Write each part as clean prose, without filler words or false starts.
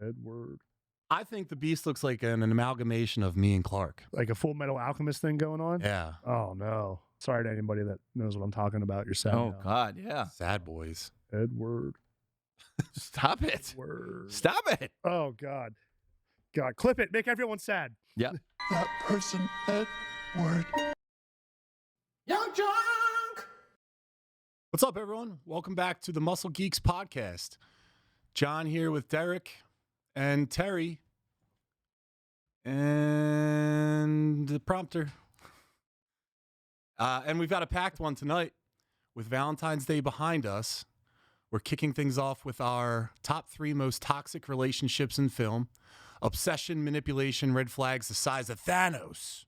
Edward. I think the Beast looks like an amalgamation of me and Clark. Like a Full Metal Alchemist thing going on? Yeah. Oh, no. Sorry to anybody that knows what I'm talking about. You're sad Oh, now. God, yeah. Sad boys. Edward. Stop it. Edward. Stop it. Oh, God. God, clip it. Make everyone sad. Yeah. That person, Edward. Young Junk. What's up, everyone? Welcome back to the Muscle Geeks Podcast. John here with Derek and Terry and the prompter. And we've got a packed one tonight with Valentine's Day behind us. We're kicking things off with our top 3 most toxic relationships in film. Obsession, manipulation, red flags the size of Thanos.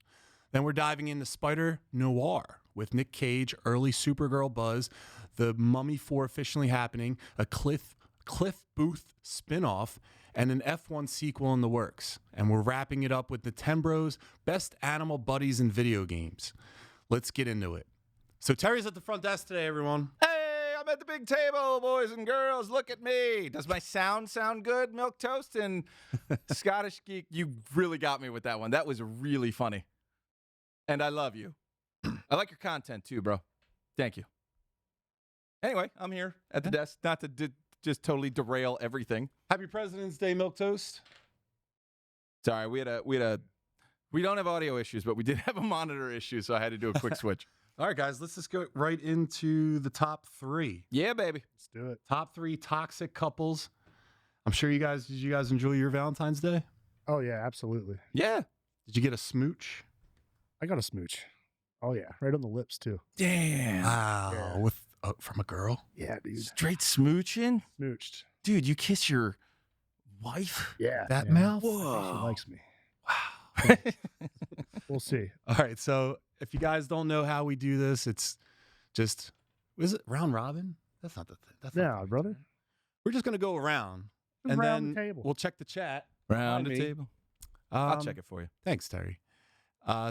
Then we're diving into Spider-Noir with Nick Cage, early Supergirl buzz, The Mummy 4 officially happening, a Cliff Booth spinoff, and an F1 sequel in the works. And we're wrapping it up with Nintenbros, best animal buddies in video games. Let's get into it. So Terry's at the front desk today, everyone. Hey, I'm at the big table, boys and girls. Look at me. Does my sound good, Milk Toast? And Scottish Geek, you really got me with that one. That was really funny. And I love you. I like your content too, bro. Thank you. Anyway, I'm here at the desk. Not to just totally derail everything. Happy President's Day, Milk Toast. Sorry, we don't have audio issues, but we did have a monitor issue, so I had to do a quick switch. All right, guys, let's just go right into the top 3. Yeah, baby. Let's do it. Top 3 toxic couples. I'm sure did you guys enjoy your Valentine's Day? Oh, yeah, absolutely. Yeah. Did you get a smooch? I got a smooch. Oh, yeah. Right on the lips, too. Damn. Wow. Yeah. With from a girl? Yeah, dude. Straight smooching? Smooched. Dude, you kiss your wife? Yeah. That yeah. mouth? She Whoa. likes me. Wow. We'll see. All right, so if you guys don't know how we do this, it's just, is it round robin? That's not the thing. That's not Yeah, the way brother. to do it. We're just going to go around, and Around then the table. we'll check the chat. Round By the me. table. I'll check it for you. Thanks, Terry.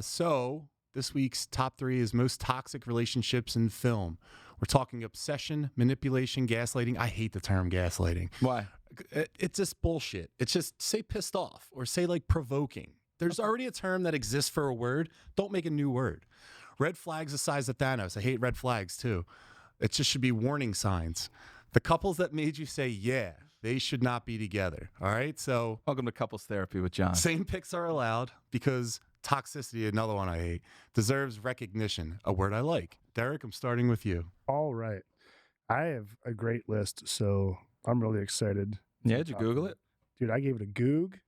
So this week's top 3 is most toxic relationships in film. We're talking obsession, manipulation, gaslighting. I hate the term gaslighting. Why? It's just bullshit. It's just say pissed off or say like provoking. There's already a term that exists for a word. Don't make a new word. Red flags the size of Thanos. I hate red flags too. It just should be warning signs. The couples that made you say, yeah, they should not be together. All right. So Welcome to Couples Therapy with John. same picks are allowed because toxicity, another one I hate, deserves recognition. A word I like. Derek, I'm starting with you. All right. I have a great list, so I'm really excited. Yeah, did you Google it? Dude, I gave it a Goog.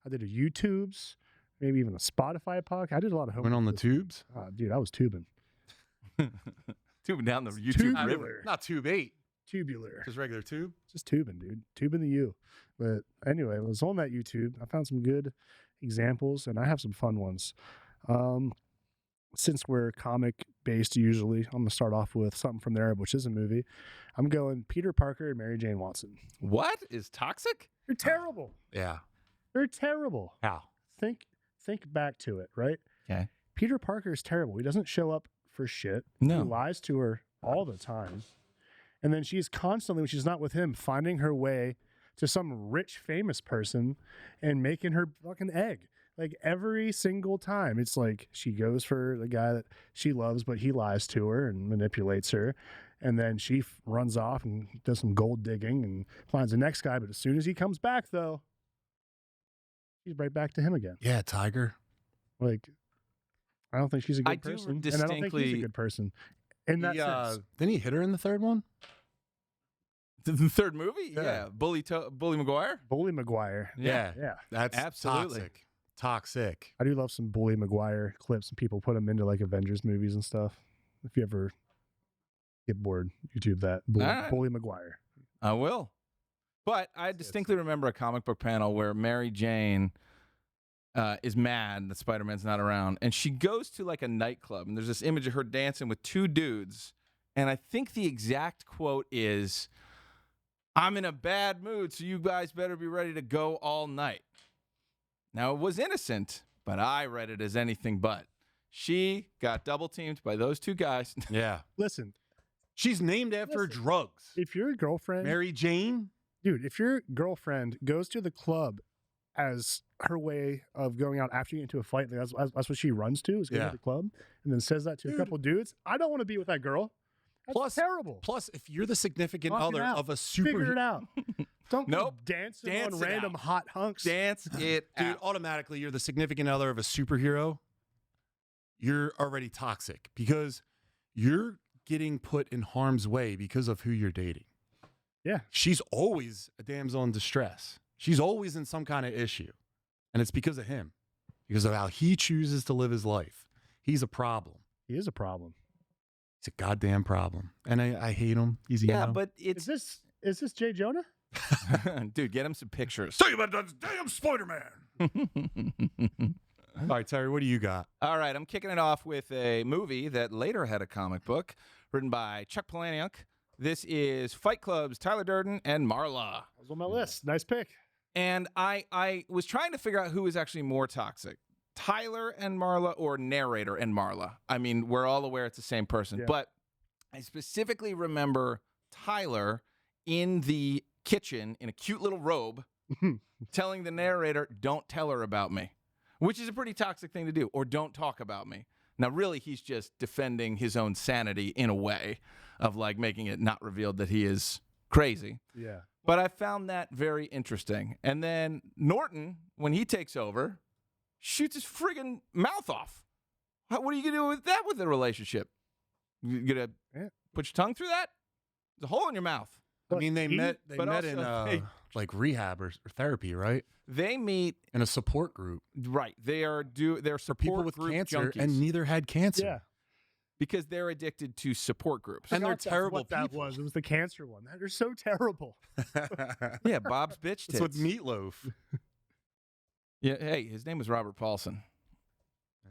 I did a YouTubes, maybe even a Spotify podcast. I did a lot of homework. Went on the this- tubes. Dude, I was tubing. Tubing down the YouTube Tubular. river. Not tube 8, Tubular. just regular tube. Just tubing, dude. Tubing the U. But anyway, I was on that YouTube. I found some good examples, and I have some fun ones. Since we're comic based usually, I'm going to start off with something from there, which is a movie. I'm going Peter Parker and Mary Jane Watson. What is toxic? They're terrible. Yeah. They're terrible. How? Think back to it, right? Okay. Peter Parker is terrible. He doesn't show up for shit. No. He lies to her all the time. And then she's constantly, when she's not with him, finding her way to some rich, famous person and making her fucking egg. Like every single time. It's like she goes for the guy that she loves, but he lies to her and manipulates her. And then she runs off and does some gold digging and finds the next guy. But as soon as he comes back, though, she's right back to him again. Yeah, Tiger. Like, I don't think she's a good I do person. And I don't think he's a distinctly- good person. In that sense. Didn't he hit her in the third one? The third movie? Yeah. Yeah. Bully Maguire? Bully Maguire. Yeah. Yeah. That's Absolutely. Toxic. I do love some Bully Maguire clips, and people put them into like Avengers movies and stuff. If you ever get bored, YouTube that. Bully, All right. Bully Maguire. I will. But I distinctly remember a comic book panel where Mary Jane is mad that Spider-Man's not around. And she goes to like a nightclub, and there's this image of her dancing with 2 dudes. And I think the exact quote is, "I'm in a bad mood, so you guys better be ready to go all night." Now, it was innocent, but I read it as anything but. She got double teamed by those 2 guys. Yeah. Listen, She's named after Listen. drugs. if your girlfriend Mary Jane? Dude, if your girlfriend goes to the club as her way of going out after you get into a fight, like that's what she runs to, is going Yeah. to the club, and then says that to a couple dudes, I don't want to be with that girl. That's terrible. Plus, if you're the significant Knock it other out. of a Figure it out. Don't go Nope. dancing Dance on it random out. hot hunks. Dance it dude, out. automatically you're the significant other of a superhero. You're already toxic because you're getting put in harm's way because of who you're dating. Yeah. She's always a damsel in distress. She's always in some kind of issue. And it's because of him, because of how he chooses to live his life. He's a problem. He is a problem. He's a goddamn problem. And I hate him. He's Yeah, emo. but it's Is this Jay Jonah? dude, get him some pictures. Tell you about that damn Spider-Man. All right, Terry, what do you got? All right, I'm kicking it off with a movie that later had a comic book written by Chuck Palahniuk. This is Fight Club's Tyler Durden and Marla. That was on my list. Nice pick. And I was trying to figure out who is actually more toxic, Tyler and Marla or narrator and Marla. I mean, we're all aware it's the same person, Yeah. but I specifically remember Tyler in the kitchen in a cute little robe telling the narrator, don't tell her about me, which is a pretty toxic thing to do, or don't talk about me. Now, really, he's just defending his own sanity in a way of like making it not revealed that he is crazy. Yeah. But I found that very interesting. And then Norton, when he takes over, shoots his friggin' mouth off. What are you going to do with that with the relationship? You going to put your tongue through that? There's a hole in your mouth. I mean, they met but in also like rehab or therapy, right? They meet, In a support group right, they're for support people with group cancer, junkies and neither had cancer. Yeah. because they're addicted to support groups. And they're Forgot that's terrible what that people. was. It was the cancer one. They're so terrible. Yeah, Bob's bitch tits. It's with Meatloaf. Yeah, hey, his name was Robert Paulson.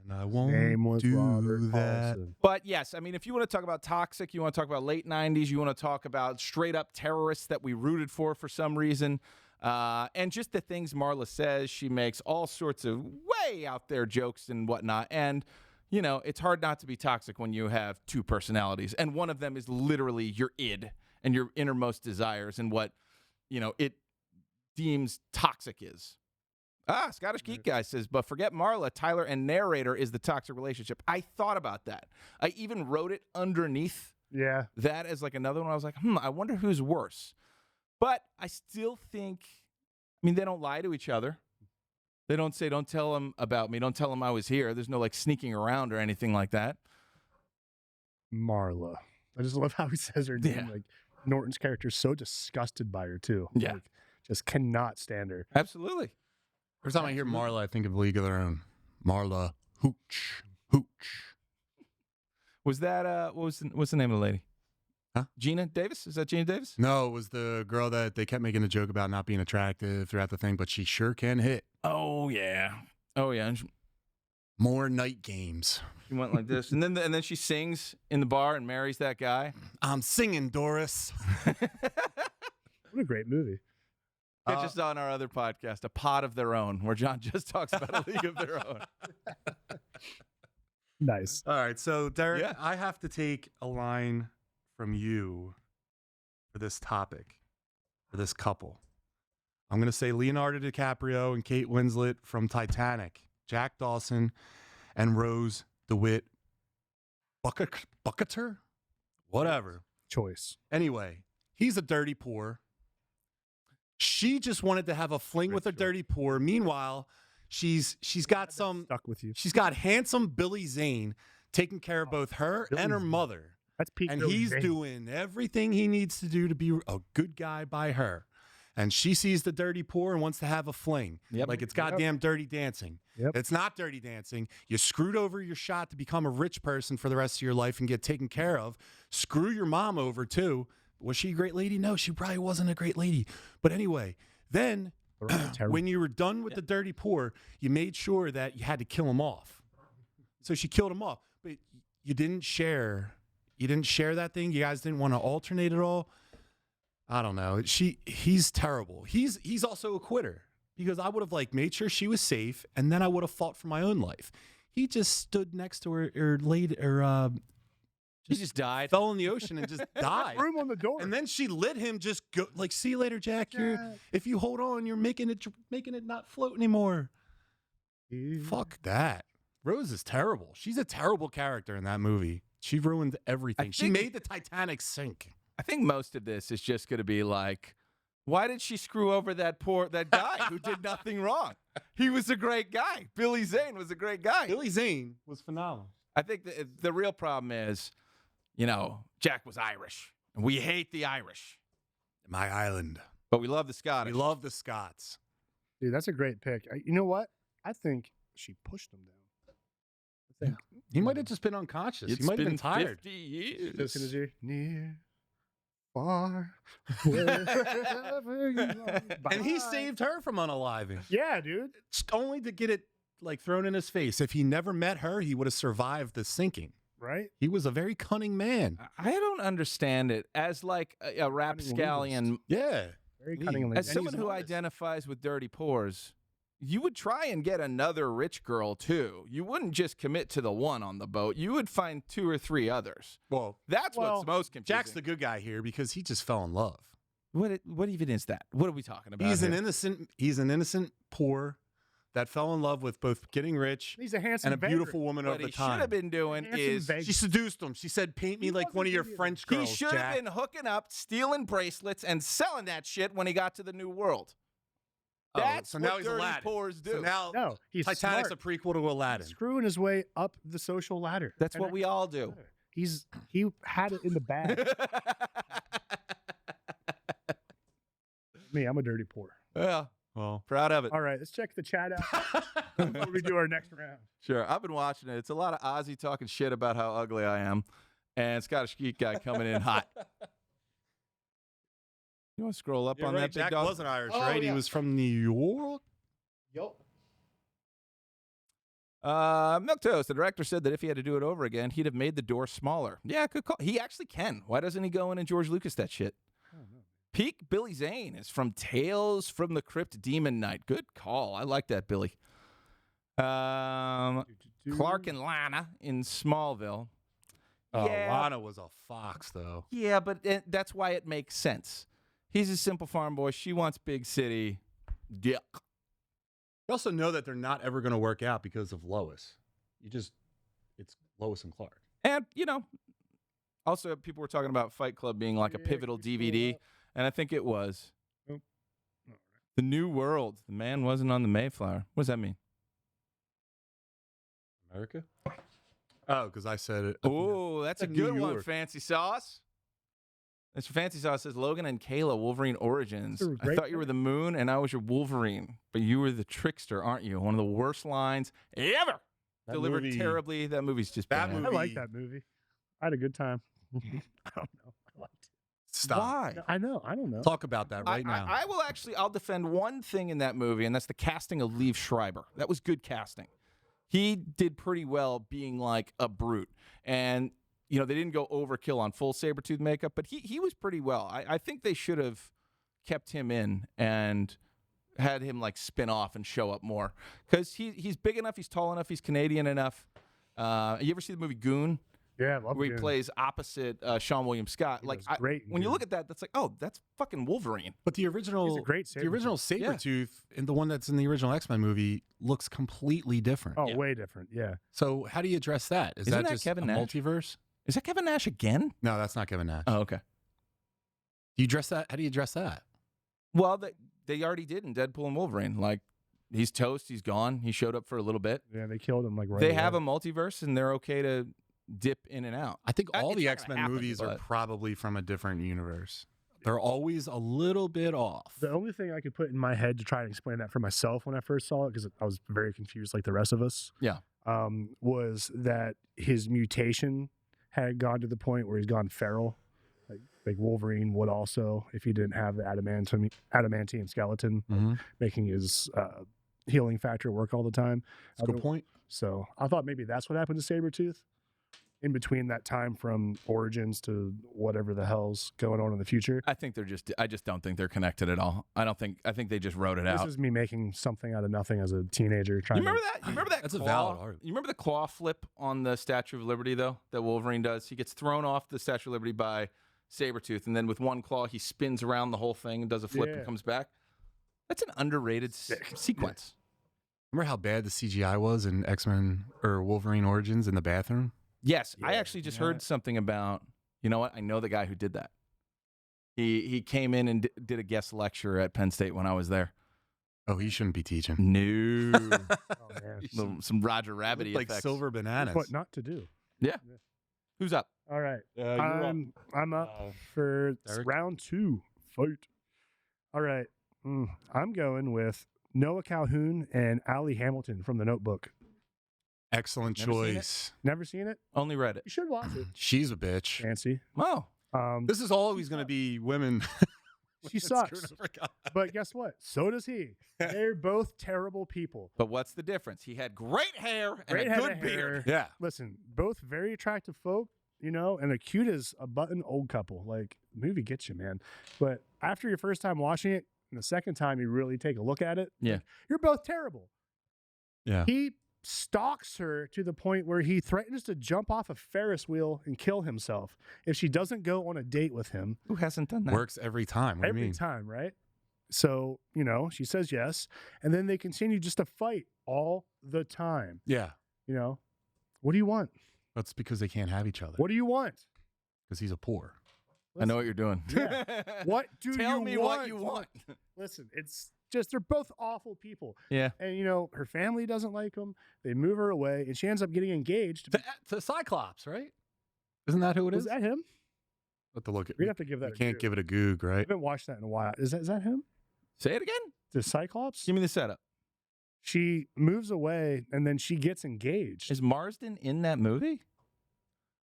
And I won't Name was do Robert that. Paulson. But yes, I mean, if you want to talk about toxic, you want to talk about late 90s, you want to talk about straight up terrorists that we rooted for some reason, and just the things Marla says, she makes all sorts of way out there jokes and whatnot. And, you know, it's hard not to be toxic when you have two personalities. And one of them is literally your id and your innermost desires and what, you know, it deems toxic is. Scottish Geek Guy says, but forget Marla, Tyler and narrator is the toxic relationship. I thought about that. I even wrote it underneath Yeah. that as like another one. I was like, I wonder who's worse. But I still think, I mean, they don't lie to each other. They don't say, don't tell him about me. Don't tell him I was here. There's no like sneaking around or anything like that. Marla. I just love how he says her name. Yeah. Like Norton's character is so disgusted by her too. Yeah. Like, just cannot stand her. Absolutely. Every time I hear Marla, I think of League of Their Own. Marla Hooch. Hooch. Was that, what's the name of the lady? Huh? Gina Davis? Is that Gina Davis? No, it was the girl that they kept making a joke about not being attractive throughout the thing, but she sure can hit. Oh, yeah. Oh, yeah. And More night games. she went like this. And then she sings in the bar and marries that guy. I'm singing, Doris. What a great movie. Catch us on our other podcast, A Pod of Their Own, where John just talks about a league of their own. Nice. All right, so Derek, Yeah. I have to take a line from you for this topic, for this couple. I'm going to say Leonardo DiCaprio and Kate Winslet from Titanic, Jack Dawson and Rose DeWitt Bucketer? Whatever. Choice. Anyway, he's a dirty poor. She just wanted to have a fling with a dirty poor. Meanwhile, she's got some Stuck with you. she's got handsome Billy Zane taking care of both her Billy and her Zane. mother. That's peak. And Billy he's Zane. doing everything he needs to do to be a good guy by her. And she sees the dirty poor and wants to have a fling. Yep. Like it's goddamn dirty dancing. Yep. It's not dirty dancing. You screwed over your shot to become a rich person for the rest of your life and get taken care of. Screw your mom over too. Was she a great lady? No, she probably wasn't a great lady. But anyway, then when you were done with the dirty poor, you made sure that you had to kill him off. So she killed him off. But you didn't share. You didn't share that thing. You guys didn't want to alternate at all. I don't know. He's terrible. He's also a quitter because I would have like made sure she was safe and then I would have fought for my own life. He just stood next to her or laid or He just died. fell in the ocean and just died. Room on the door. And then she let him just go. Like, see you later, Jack. If you hold on, you're making it not float anymore. Fuck that. Rose is terrible. She's a terrible character in that movie. She ruined everything. She made the Titanic sink. I think most of this is just going to be like, why did she screw over that guy who did nothing wrong? He was a great guy. Billy Zane was a great guy. Billy Zane was phenomenal. I think the real problem is, Jack was Irish, and we hate the Irish. My island. But we love the Scottish. We love the Scots. Dude, that's a great pick. You know what? I think she pushed him down. He might have just been unconscious. He might have been tired. 50 years. Listen to you. Near, far, wherever you are. And he saved her from unaliving. Yeah, dude. Only to get it thrown in his face. If he never met her, he would have survived the sinking. Right? He was a very cunning man. I don't understand it as like a rapscallion. Yeah. Very cunningly. As someone who identifies with dirty pores, you would try and get another rich girl too. You wouldn't just commit to the one on the boat. You would find 2 or 3 others. Well, that's what's most confusing. Jack's the good guy here because he just fell in love. What even is that? What are we talking about? He's an innocent poor that fell in love with both getting rich He's a handsome and a beautiful woman what of the he time. should have been doing is She seduced him. She said, "Paint me like one of your French girls." he should have been hooking up, stealing bracelets, and selling that shit when he got to the New World. That's so now what he's dirty Aladdin. Pores do. So now No, he's Titanic's smart. a prequel to Aladdin. Screwing his way up the social ladder. That's what we all do. He had it in the bag. Me, I'm a dirty poor. Yeah, Well, proud of it. All right, let's check the chat out before we do our next round. Sure, I've been watching it. It's a lot of Ozzy talking shit about how ugly I am, and Scottish Geek guy coming in hot. You want to scroll up on that big Jack dog? wasn't Irish, Oh, right? yeah. He was from New York. Yup. Milk Toast, the director said that if he had to do it over again, he'd have made the door smaller. Yeah, good call. He actually can. Why doesn't he go in and George Lucas that shit? Peak Billy Zane is from Tales from the Crypt Demon Knight. Good call. I like that, Billy. Clark and Lana in Smallville. Oh, Yeah. Lana was a fox, though. Yeah, but that's why it makes sense. He's a simple farm boy. She wants big city. Dick. You also know that they're not ever going to work out because of Lois. It's Lois and Clark. And, also people were talking about Fight Club being like a Yeah, pivotal can you scroll DVD, up? and I think it was. Nope. The New World. The man wasn't on the Mayflower. What does that mean? America? Oh, because I said it. Oh, that's a New good one, York. Fancy Sauce. Mr. Fancy Sauce says, Logan and Kayla, Wolverine Origins. That's a I great thought you were the moon and I was your Wolverine, but you were the trickster, aren't you? One of the worst lines ever. That Delivered movie- terribly. That movie's just That bad. movie- I like that movie. I had a good time. I don't know. I liked it. Stop. Why? I know. I don't know. Talk about that right now. I will actually, I'll defend one thing in that movie, and that's the casting of Liev Schreiber. That was good casting. He did pretty well being like a brute. And, they didn't go overkill on full Sabretooth makeup, but he was pretty well. I think they should have kept him in and had him like spin off and show up more. Because he's big enough, he's tall enough, he's Canadian enough. You ever see the movie Goon? Yeah, I love Where he Goon. plays opposite Sean William Scott. He Like was great in when you Goon. look at that, that's like, oh, that's fucking Wolverine. But the original, He's a great the original Sabretooth and the one that's in the original X-Men movie looks completely different. Oh, Yeah. way different. Yeah. So how do you address that? Is Isn't that that just Kevin a Nash? multiverse? Is that Kevin Nash again? No, that's not Kevin Nash. Oh, okay. Do you address that? How do you address that? Well, they already did in Deadpool and Wolverine. Like, he's toast. He's gone. He showed up for a little bit. Yeah, they killed him like right They away. have a multiverse, and they're okay to dip in and out. I think all It's the not gonna X-Men happen, movies are but- probably from a different universe. They're always a little bit off. The only thing I could put in my head to try and explain that for myself when I first saw it, because I was very confused like the rest of us, Yeah. was that his mutation had gone to the point where he's gone feral. Like Wolverine would also, if he didn't have the adamantium skeleton, Mhm. making his healing factor work all the time. That's a good point. So I thought maybe that's what happened to Sabretooth. in between that time from Origins to whatever the hell's going on in the future. I just don't think they're connected at all. I think they just wrote it This out. is me making something out of nothing as a teenager. You remember that? You remember that? That's a claw? valid argument. You remember the claw flip on the Statue of Liberty though that Wolverine does? He gets thrown off the Statue of Liberty by Sabretooth, and then with one claw he spins around the whole thing and does a flip and comes back. That's an underrated sequence. Remember how bad the CGI was in X-Men or Wolverine Origins in the bathroom? Yes, I actually just heard something about. You know what? I know the guy who did that. He came in and did a guest lecture at Penn State when I was there. Oh, he shouldn't be teaching. No, Oh, man. some Roger Rabbit Like effects. silver bananas. What not to do. Yeah. Who's up? All right. You're up. I'm up for Derek? round 2. Fight. All right. I'm going with Noah Calhoun and Allie Hamilton from The Notebook. Excellent Never seen it? choice. Never seen it? Only read it. You should watch it. She's a bitch. Fancy. Oh, This is always going to be women. She sucks. But guess what? So does he. They're both terrible people. but what's the difference? He had great hair and Great a head good of beard. hair. Yeah. Listen, both very attractive folk, and a cute as a button old couple. Like, the movie gets you, man. But after your first time watching it, and the second time you really take a look at it, Yeah. like, you're both terrible. Yeah. He stalks her to the point where he threatens to jump off a Ferris wheel and kill himself if she doesn't go on a date with him Who hasn't done that? Works every time. What do you every mean? time, right? So, she says yes. And then they continue just to fight all the time. Yeah. What do you want? That's because they can't have each other. What do you want? Because he's a poor. I know what you're doing. Yeah. What do Tell you me want? what you want. Listen, it's just, they're both awful people. Yeah. And, her family doesn't like them. They move her away, and she ends up getting engaged. To Cyclops, right? Isn't that who it Was is? that him? Have to look at. We'd have to give that You a can't goog. give it a goog, I right? haven't watched that in a while. Is that him? Say it again. The Cyclops? Give me the setup. She moves away, and then she gets engaged. Is Marsden in that movie?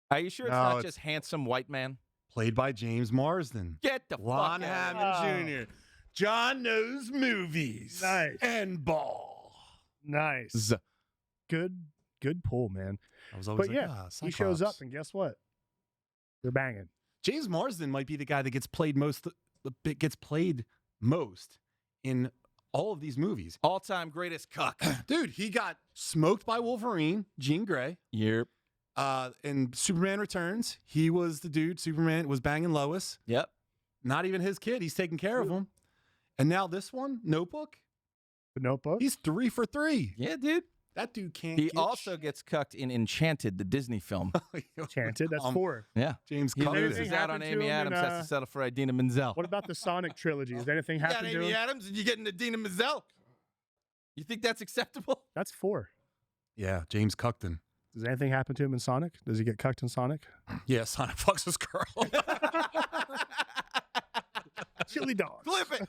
Are you sure it's No, not it's- just handsome white man? Played by James Marsden. Get the Lon fuck out. Hammond Jr. John knows movies. Nice. And ball. Nice. Good pull, man. I was always But like, yeah, he shows up, and guess what? They're banging. James Marsden might be the guy that gets played most in all of these movies. All-time greatest cuck. Dude, he got smoked by Wolverine, Jean Grey. Yep. In Superman Returns, he was the dude. Superman was banging Lois. Yep. Not even his kid. He's taking care of him. And now this one, Notebook, The Notebook? he's 3 for 3. Yeah, dude. That dude can't. He get also gets cucked in Enchanted, the Disney film. Chanted. That's 4. Yeah. James He Corden. loses out on happened to Amy him in, Adams, has to settle for Idina Menzel. What about the Sonic trilogy? Has anything You got happened to Amy him? Adams and you getting Idina Menzel? You think that's acceptable? That's 4. Yeah, James Cuckton. Does anything happen to him in Sonic? Does he get cucked in Sonic? Yeah, Sonic fucks his girl. Chili dog. Flip it.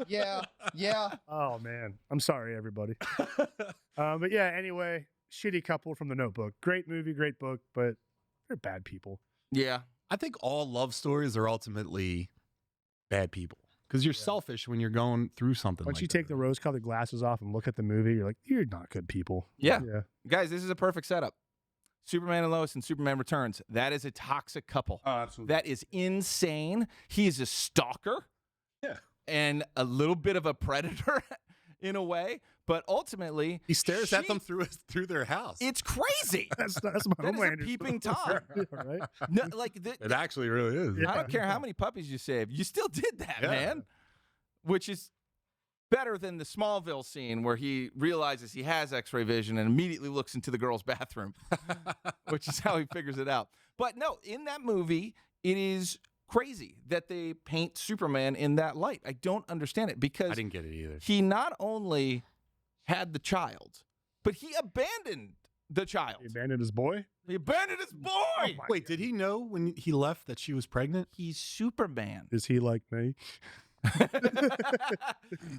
Yeah. Oh, man. I'm sorry, everybody. But yeah, anyway, shitty couple from The Notebook. Great movie, great book, but they're bad people. Yeah. I think all love stories are ultimately bad people because you're selfish when you're going through something. Once like you that. take the rose-colored glasses off and look at the movie, you're like, you're not good people. Yeah. Yeah. Guys, this is a perfect setup. Superman and Lois and Superman Returns. That is a toxic couple. Oh, absolutely. That is insane. He is a stalker. Yeah. And a little bit of a predator in a way. But ultimately, He stares at them through their house. It's crazy. That's my That is a Homelander. peeping Tom. Yeah, right? No, like It actually really is. I don't care how many puppies you saved. You still did that, Yeah. man. Which is better than the Smallville scene where he realizes he has X-ray vision and immediately looks into the girl's bathroom, which is how he figures it out. But no, in that movie, it is crazy that they paint Superman in that light. I don't understand it because I didn't get it either. he not only had the child, but he abandoned the child. He abandoned his boy? He abandoned his boy. my Wait, did he know when he left that she was pregnant? He's Superman. Is he like me?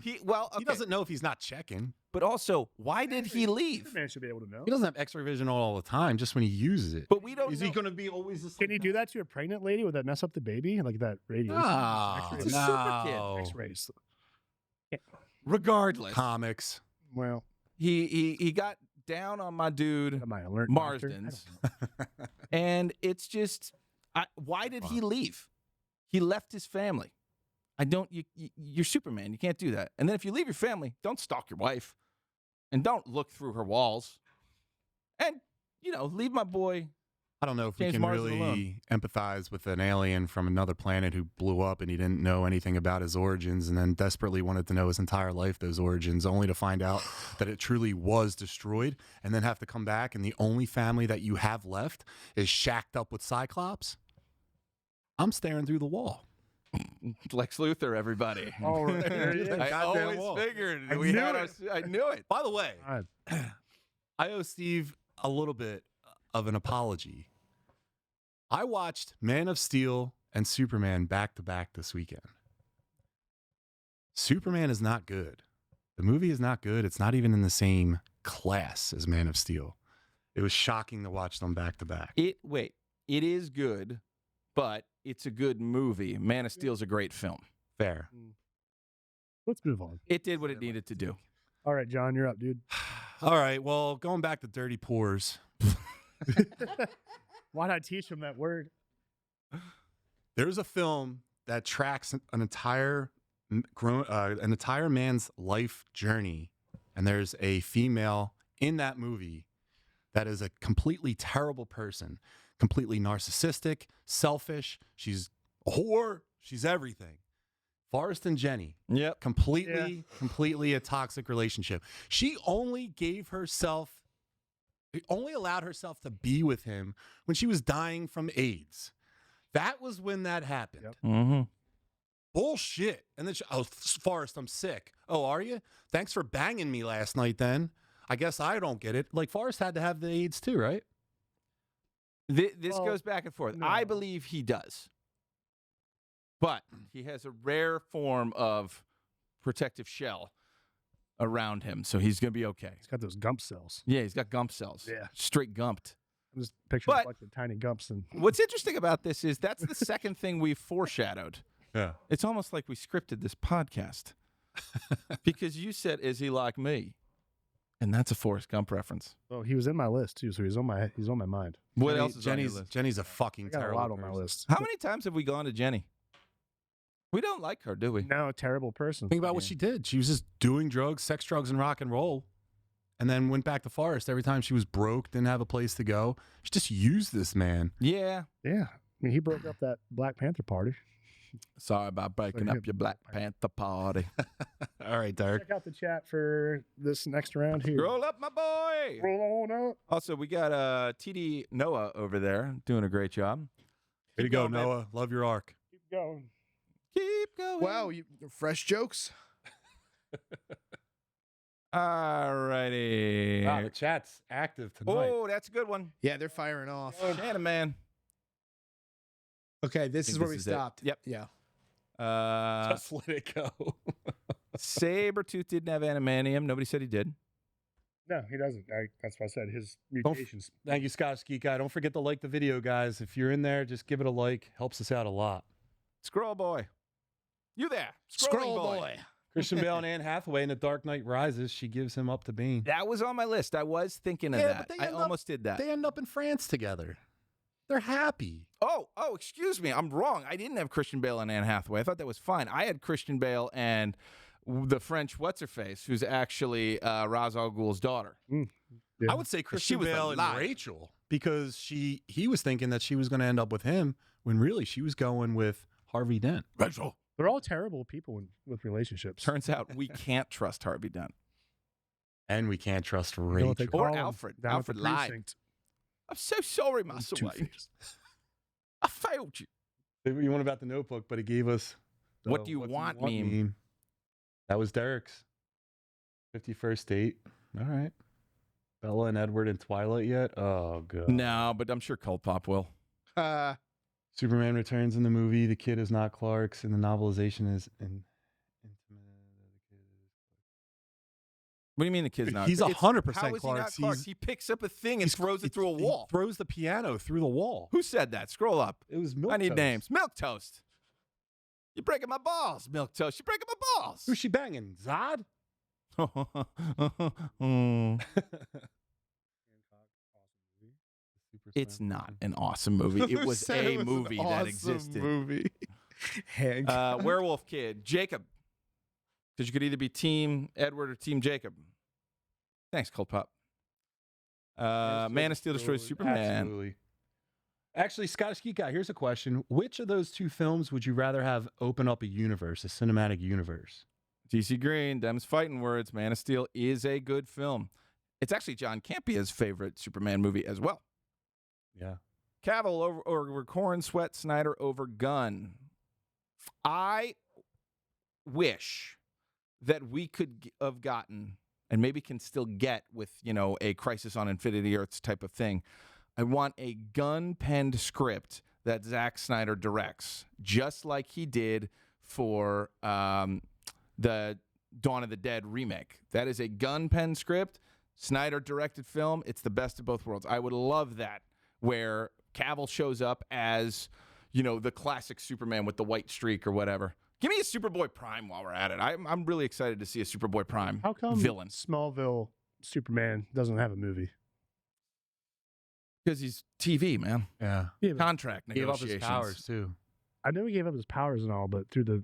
He doesn't know if he's not checking. But also, why did he leave? Superman should be able to know. He doesn't have X-ray vision all the time, just when he uses it. But we don't Is know. he going to be always the same? Can he do that to a pregnant lady? Would that mess up the baby? Like that radiation? No, X-rays. It's a super kid. X-rays. Regardless, Comics. Well, he got down on my dude am I a learned Marsden's. And it's just, why did he leave? He left his family. You're Superman. You can't do that. And then if you leave your family, don't stalk your wife. And don't look through her walls. And, leave my boy. I don't know if James we can Marsden really alone. empathize with an alien from another planet who blew up and he didn't know anything about his origins and then desperately wanted to know his entire life, those origins, only to find out that it truly was destroyed and then have to come back and the only family that you have left is shacked up with Cyclops. I'm staring through the wall. Lex Luthor, everybody. Oh, there he is. I Goddamn always wall. figured. I knew it. By the way, God. I owe Steve a little bit of an apology. I watched Man of Steel and Superman back to back this weekend. Superman is not good. The movie is not good. It's not even in the same class as Man of Steel. It was shocking to watch them back to back. It is good, but it's a good movie. Man of Steel's a great film. Fair. Let's move on. It did what it needed to do. All right, John, you're up, dude. All right. Well, going back to Dirty Pores, Why'd I teach him that word? there's a film that tracks an entire man's life journey, and there's a female in that movie that is a completely terrible person, completely narcissistic, selfish. She's a whore. She's everything. Forrest and Jenny. Yep. Completely a toxic relationship. She only allowed herself to be with him when she was dying from AIDS. That was when that happened. Yep. Mm-hmm. Bullshit. And then Forrest, I'm sick. Oh, are you? Thanks for banging me last night then. I guess I don't get it. Like, Forrest had to have the AIDS too, right? This Well, goes back and forth. no. I believe he does. But he has a rare form of protective shell around him, so he's going to be okay. He's got those gump cells. Yeah, he's got gump cells. Yeah. Straight gumped. I'm just picturing But- like the tiny gumps and What's interesting about this is that's the second thing we've foreshadowed. Yeah. It's almost like we scripted this podcast. Because you said, is he like me? And that's a Forrest Gump reference. oh, he was in my list too, so he's on my mind. What else is on Jenny's your list? Jenny's a I fucking got a terrible lot on my person. list. How many times have we gone to Jenny? We don't like her, do we? No, a terrible person. Think about what Yeah. she did. She was just doing drugs, sex, drugs, and rock and roll. And then went back to Forrest every time she was broke, didn't have a place to go. She just used this man. Yeah. Yeah, I mean, he broke up that Black Panther party. Sorry about breaking up your Black Panther party. All right, Derek. Check out the chat for this next round here. Roll up, my boy. Roll on up. Also, we got TD Noah over there doing a great job. Way to Keep go, going, man. Noah. Love your arc. Keep going. Keep going. Wow, fresh jokes. Alrighty. Wow, the chat's active tonight. Oh, that's a good one. Yeah, they're firing off. Shannon, man. Okay, this think is where this we is it. stopped. Yep. Yeah. Just let it go. Sabretooth didn't have animanium. Nobody said he did. No, he doesn't. That's why I said his Don't f- mutations. Thank you, Scottish Geek Guy. Don't forget to like the video, guys. If you're in there, just give it a like. Helps us out a lot. Scroll boy. You there. Scroll Scrolling boy. Christian Bale and Anne Hathaway in The Dark Knight Rises. She gives him up to Bane. That was on my list. I was thinking of Yeah, that. but they I end up- almost did that. They end up in France together. They're happy. Oh, excuse me. I'm wrong. I didn't have Christian Bale and Anne Hathaway. I thought that was fine. I had Christian Bale and the French what's-her-face, who's actually Ra's al Ghul's daughter. Yeah. I would say Christian was Bale and alive. Rachel because he was thinking that she was going to end up with him when really she was going with Harvey Dent. Rachel. They're all terrible people with relationships. Turns out we can't trust Harvey Dent. And we can't trust You know what they Rachel. Or call 'em Alfred. down at Alfred the lied. precinct? I'm so sorry, Muscle Weisz. Two-Face. I failed you. You want about the Notebook, but it gave us the What do you want meme. That was Derek's 51st date. All right. Bella and Edward in Twilight yet? Oh, God. No, but I'm sure Cold Pop will. Superman returns in the movie. The kid is not Clark's, and the novelization is intimate. What do you mean the kid's not? He's It's- 100% How is he not Clark's. Clark's? He picks up a thing and throws it through a wall. He throws the piano through the wall. Who said that? Scroll up. It was Milk I need Toast. names. Milk Toast. You're breaking my balls, Milk Toast. You're breaking my balls. Who's she banging? Zod? It's not an awesome movie. It was Said a it was an movie that awesome existed. Movie. Hank. Werewolf Kid, Jacob. Because you could either be Team Edward or Team Jacob. Thanks, Cold Pop. Man of Steel destroys Superman. Absolutely. Actually, Scottish Geek Guy, here's a question. Which of those two films would you rather have open up a universe, a cinematic universe? DC Green, Them's Fighting Words. Man of Steel is a good film. It's actually John Campia's favorite Superman movie as well. Yeah. Cavill over Corn, Sweat, Snyder over Gunn. I wish that we could have gotten, and maybe can still get with, a Crisis on Infinity Earths type of thing. I want a gun-penned script that Zack Snyder directs, just like he did for the Dawn of the Dead remake. That is a gun-penned script, Snyder-directed film. It's the best of both worlds. I would love that, where Cavill shows up as, the classic Superman with the white streak or whatever. Give me a Superboy Prime while we're at it. I'm really excited to see a Superboy Prime How come villain. Smallville Superman doesn't have a movie? Because he's TV, man. Yeah. Yeah, but Contract He gave up negotiations. his powers, too. I know he gave up his powers and all, but through the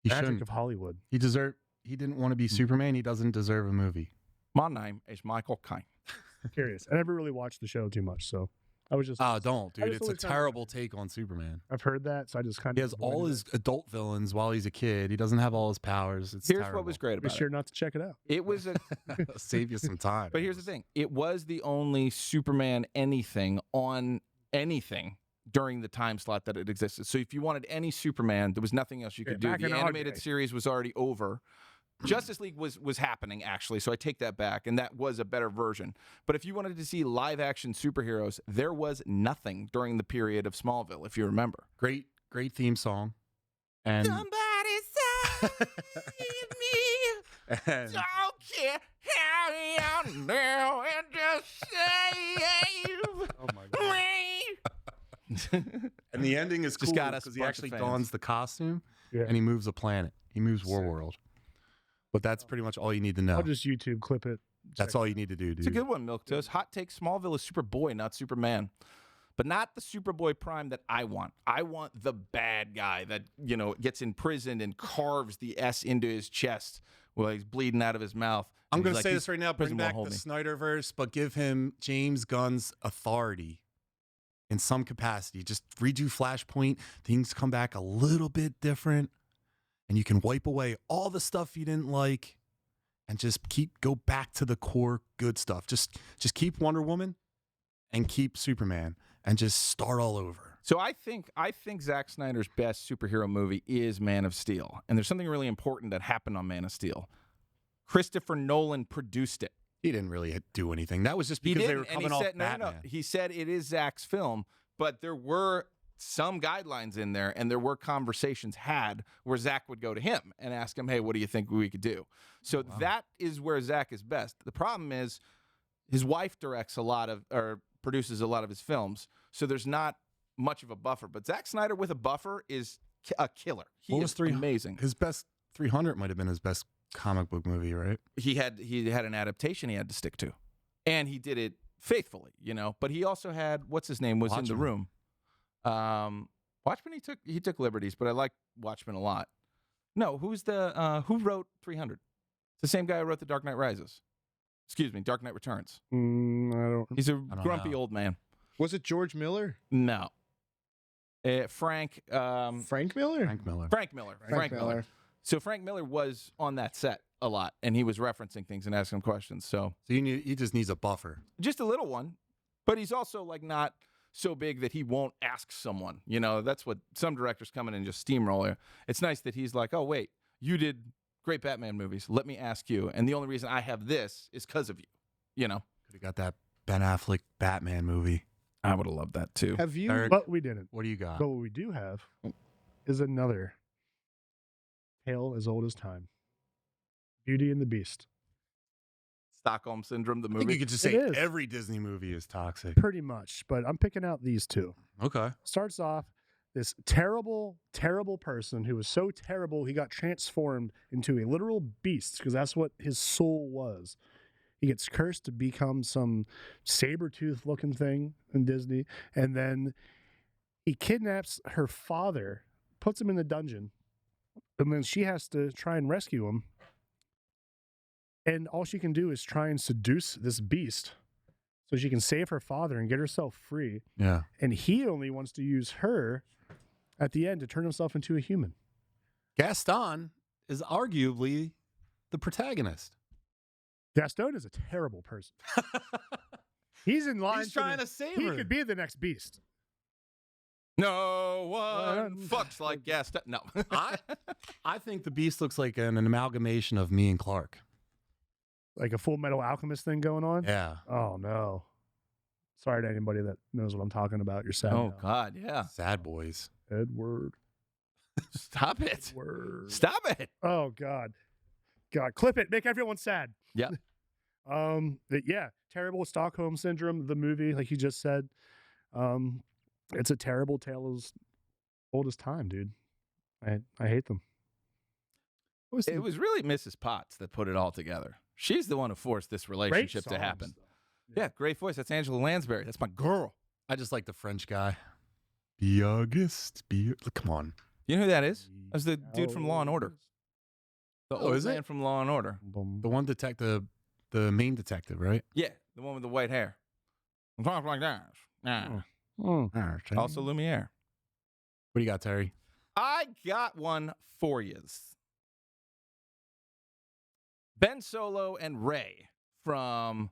He magic shouldn't. of Hollywood. He didn't want to be Superman. He doesn't deserve a movie. My name is Michael Caine. Curious. I never really watched the show too much, so I was just. Oh, don't, I dude. just It's a always kinda- terrible take on Superman. I've heard that, so I just kind He of. has all his adult villains while he's a kid. He doesn't have all his powers. It's Here's terrible. what was great Be about sure it. not to check it out. It was a, Save you some time. but here's the thing. It was the only Superman anything on anything during the time slot that it existed. So if you wanted any Superman, there was nothing else you could do. back in The our animated day. series was already over. Justice League was happening, actually, so I take that back, and that was a better version. But if you wanted to see live-action superheroes, there was nothing during the period of Smallville, if you remember. Great theme song. And, Somebody save me. and Don't care how you know and just save Oh my god. me. and the ending is Just cool got us because a he bunch actually of fans. dons the costume Yeah. and he moves a planet. He moves Warworld. But that's pretty much all you need to know. I'll just YouTube clip it. That's all you need to do, dude. It's a good one, Milk Toast. Hot take: Smallville is Superboy, not Superman. But not the Superboy Prime that I want. I want the bad guy that, gets imprisoned and carves the S into his chest while he's bleeding out of his mouth. I'm And going he's to like, say this right now. Bring prison back won't the hold Snyderverse, but give him James Gunn's authority in some capacity. Just redo Flashpoint. Things come back a little bit different. And you can wipe away all the stuff you didn't like and just go back to the core good stuff. Just keep Wonder Woman and keep Superman and just start all over. So I think Zack Snyder's best superhero movie is Man of Steel. And there's something really important that happened on Man of Steel. Christopher Nolan produced it. He didn't really do anything. That was just He because they didn't, were and he coming off said, Batman. No. He said it is Zack's film, but there were some guidelines in there, and there were conversations had where Zack would go to him and ask him, hey, what do you think we could do? So that is where Zack is best. The problem is his wife directs or produces a lot of his films, so there's not much of a buffer. But Zack Snyder with a buffer is a killer. He What is was amazing. His best 300 might have been his best comic book movie, right? He had an adaptation he had to stick to, and he did it faithfully, But he also had what's his name was in the Watchmen. room. Watchmen he took liberties, but I like Watchmen a lot. No, who wrote 300? It's the same guy who wrote The Dark Knight Rises. Excuse me, Dark Knight Returns. I don't. He's a don't grumpy know. old man. Was it George Miller? No. Frank Frank Miller? Frank Miller. Frank Miller. So Frank Miller was on that set a lot, and he was referencing things and asking questions. So So he just needs a buffer. just a little one, but he's also not so big that he won't ask someone. That's what some directors come in and just steamroll you. It's nice that he's like, oh, wait, you did great Batman movies. Let me ask you. And the only reason I have this is because of you. Could have got that Ben Affleck Batman movie. I would have loved that too. Have you? Eric, But we didn't. what do you got? But what we do have is another tale as old as time. Beauty and the Beast. Stockholm Syndrome, the I think you movie. could just It say is. every Disney movie is toxic. Pretty much. But I'm picking out these two. Okay. Starts off this terrible, terrible person who was so terrible he got transformed into a literal beast because that's what his soul was. He gets cursed to become some saber-toothed looking thing in Disney. And then he kidnaps her father, puts him in the dungeon, and then she has to try and rescue him. And all she can do is try and seduce this beast so she can save her father and get herself free. Yeah. And he only wants to use her at the end to turn himself into a human. Gaston is arguably the protagonist. Gaston is a terrible person. He's in line. He's trying to save He her. could be the next beast. No one fucks like Gaston. No. I think the Beast looks like an amalgamation of me and Clark. Like a Full Metal Alchemist thing going on. Yeah. Oh no. Sorry to anybody that knows what I'm talking about. You're sad. Oh now. God, yeah. Sad boys. Edward. Stop it. Edward. Stop it. Oh God. God, clip it. Make everyone sad. Yeah. But yeah, terrible Stockholm syndrome. The movie, like you just said, it's a terrible tale as old as time, dude. I hate them. It was really Mrs. Potts that put it all together. She's the one who forced this relationship to happen. Yeah, great voice. That's Angela Lansbury. That's my girl. I just like the French guy. The August. Come on. You know who that is? That's the dude from Law and Order. The old is it? man from Law and Order. The one detective, the main detective, right? Yeah, the one with the white hair. Talk like that. Yeah. What Also Lumiere. do you got, Terry? I got one for you. Ben Solo and Rey from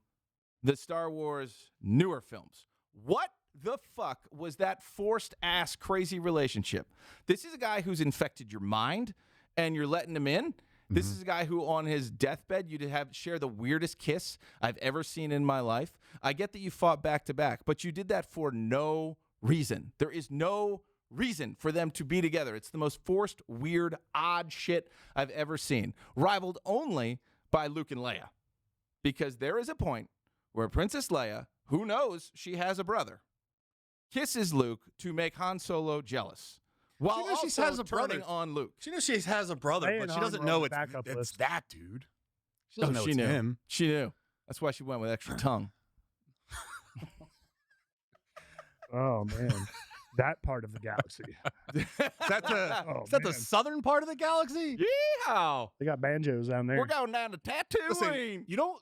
the Star Wars newer films. What the fuck was that forced ass crazy relationship? This is a guy who's infected your mind and you're letting him in. This is a guy who on his deathbed you'd share the weirdest kiss I've ever seen in my life. I get that you fought back to back, but you did that for no reason. There is no reason for them to be together. It's the most forced, weird, odd shit I've ever seen. Rivaled only by Luke and Leia. Because there is a point where Princess Leia, who knows she has a brother, kisses Luke to make Han Solo jealous. While She knows she also has a turning brother. on Luke. She knows she has a brother, Ray but and she Han doesn't were on know the it's backup list. that dude. She doesn't know she it's knew. him. She knew. That's why she went with extra tongue. Oh man, that part of the galaxy. Is that the, Oh, is that the man. southern part of the galaxy? Yeehaw! They got banjos down there. We're going down to Tatooine. Listen, you don't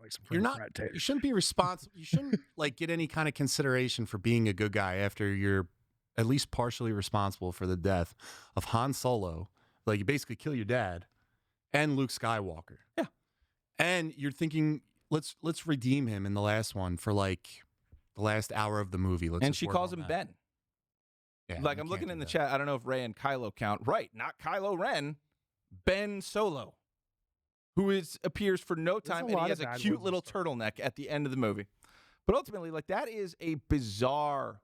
Like some you're French not fry taters. you shouldn't be responsible. You shouldn't like get any kind of consideration for being a good guy after you're at least partially responsible for the death of Han Solo. Like you basically kill your dad and Luke Skywalker. Yeah. And you're thinking let's redeem him in the last one for like the last hour of the movie. Let's And just she work calls on him that. Ben. Yeah, Like you I'm can't looking do in the that. chat. I don't know if Ray and Kylo count. Right, not Kylo Ren. Ben Solo, who appears for no There's time, a and lot he of has a bad cute ones in little Star turtleneck at the end of the movie. But ultimately, like that is a bizarre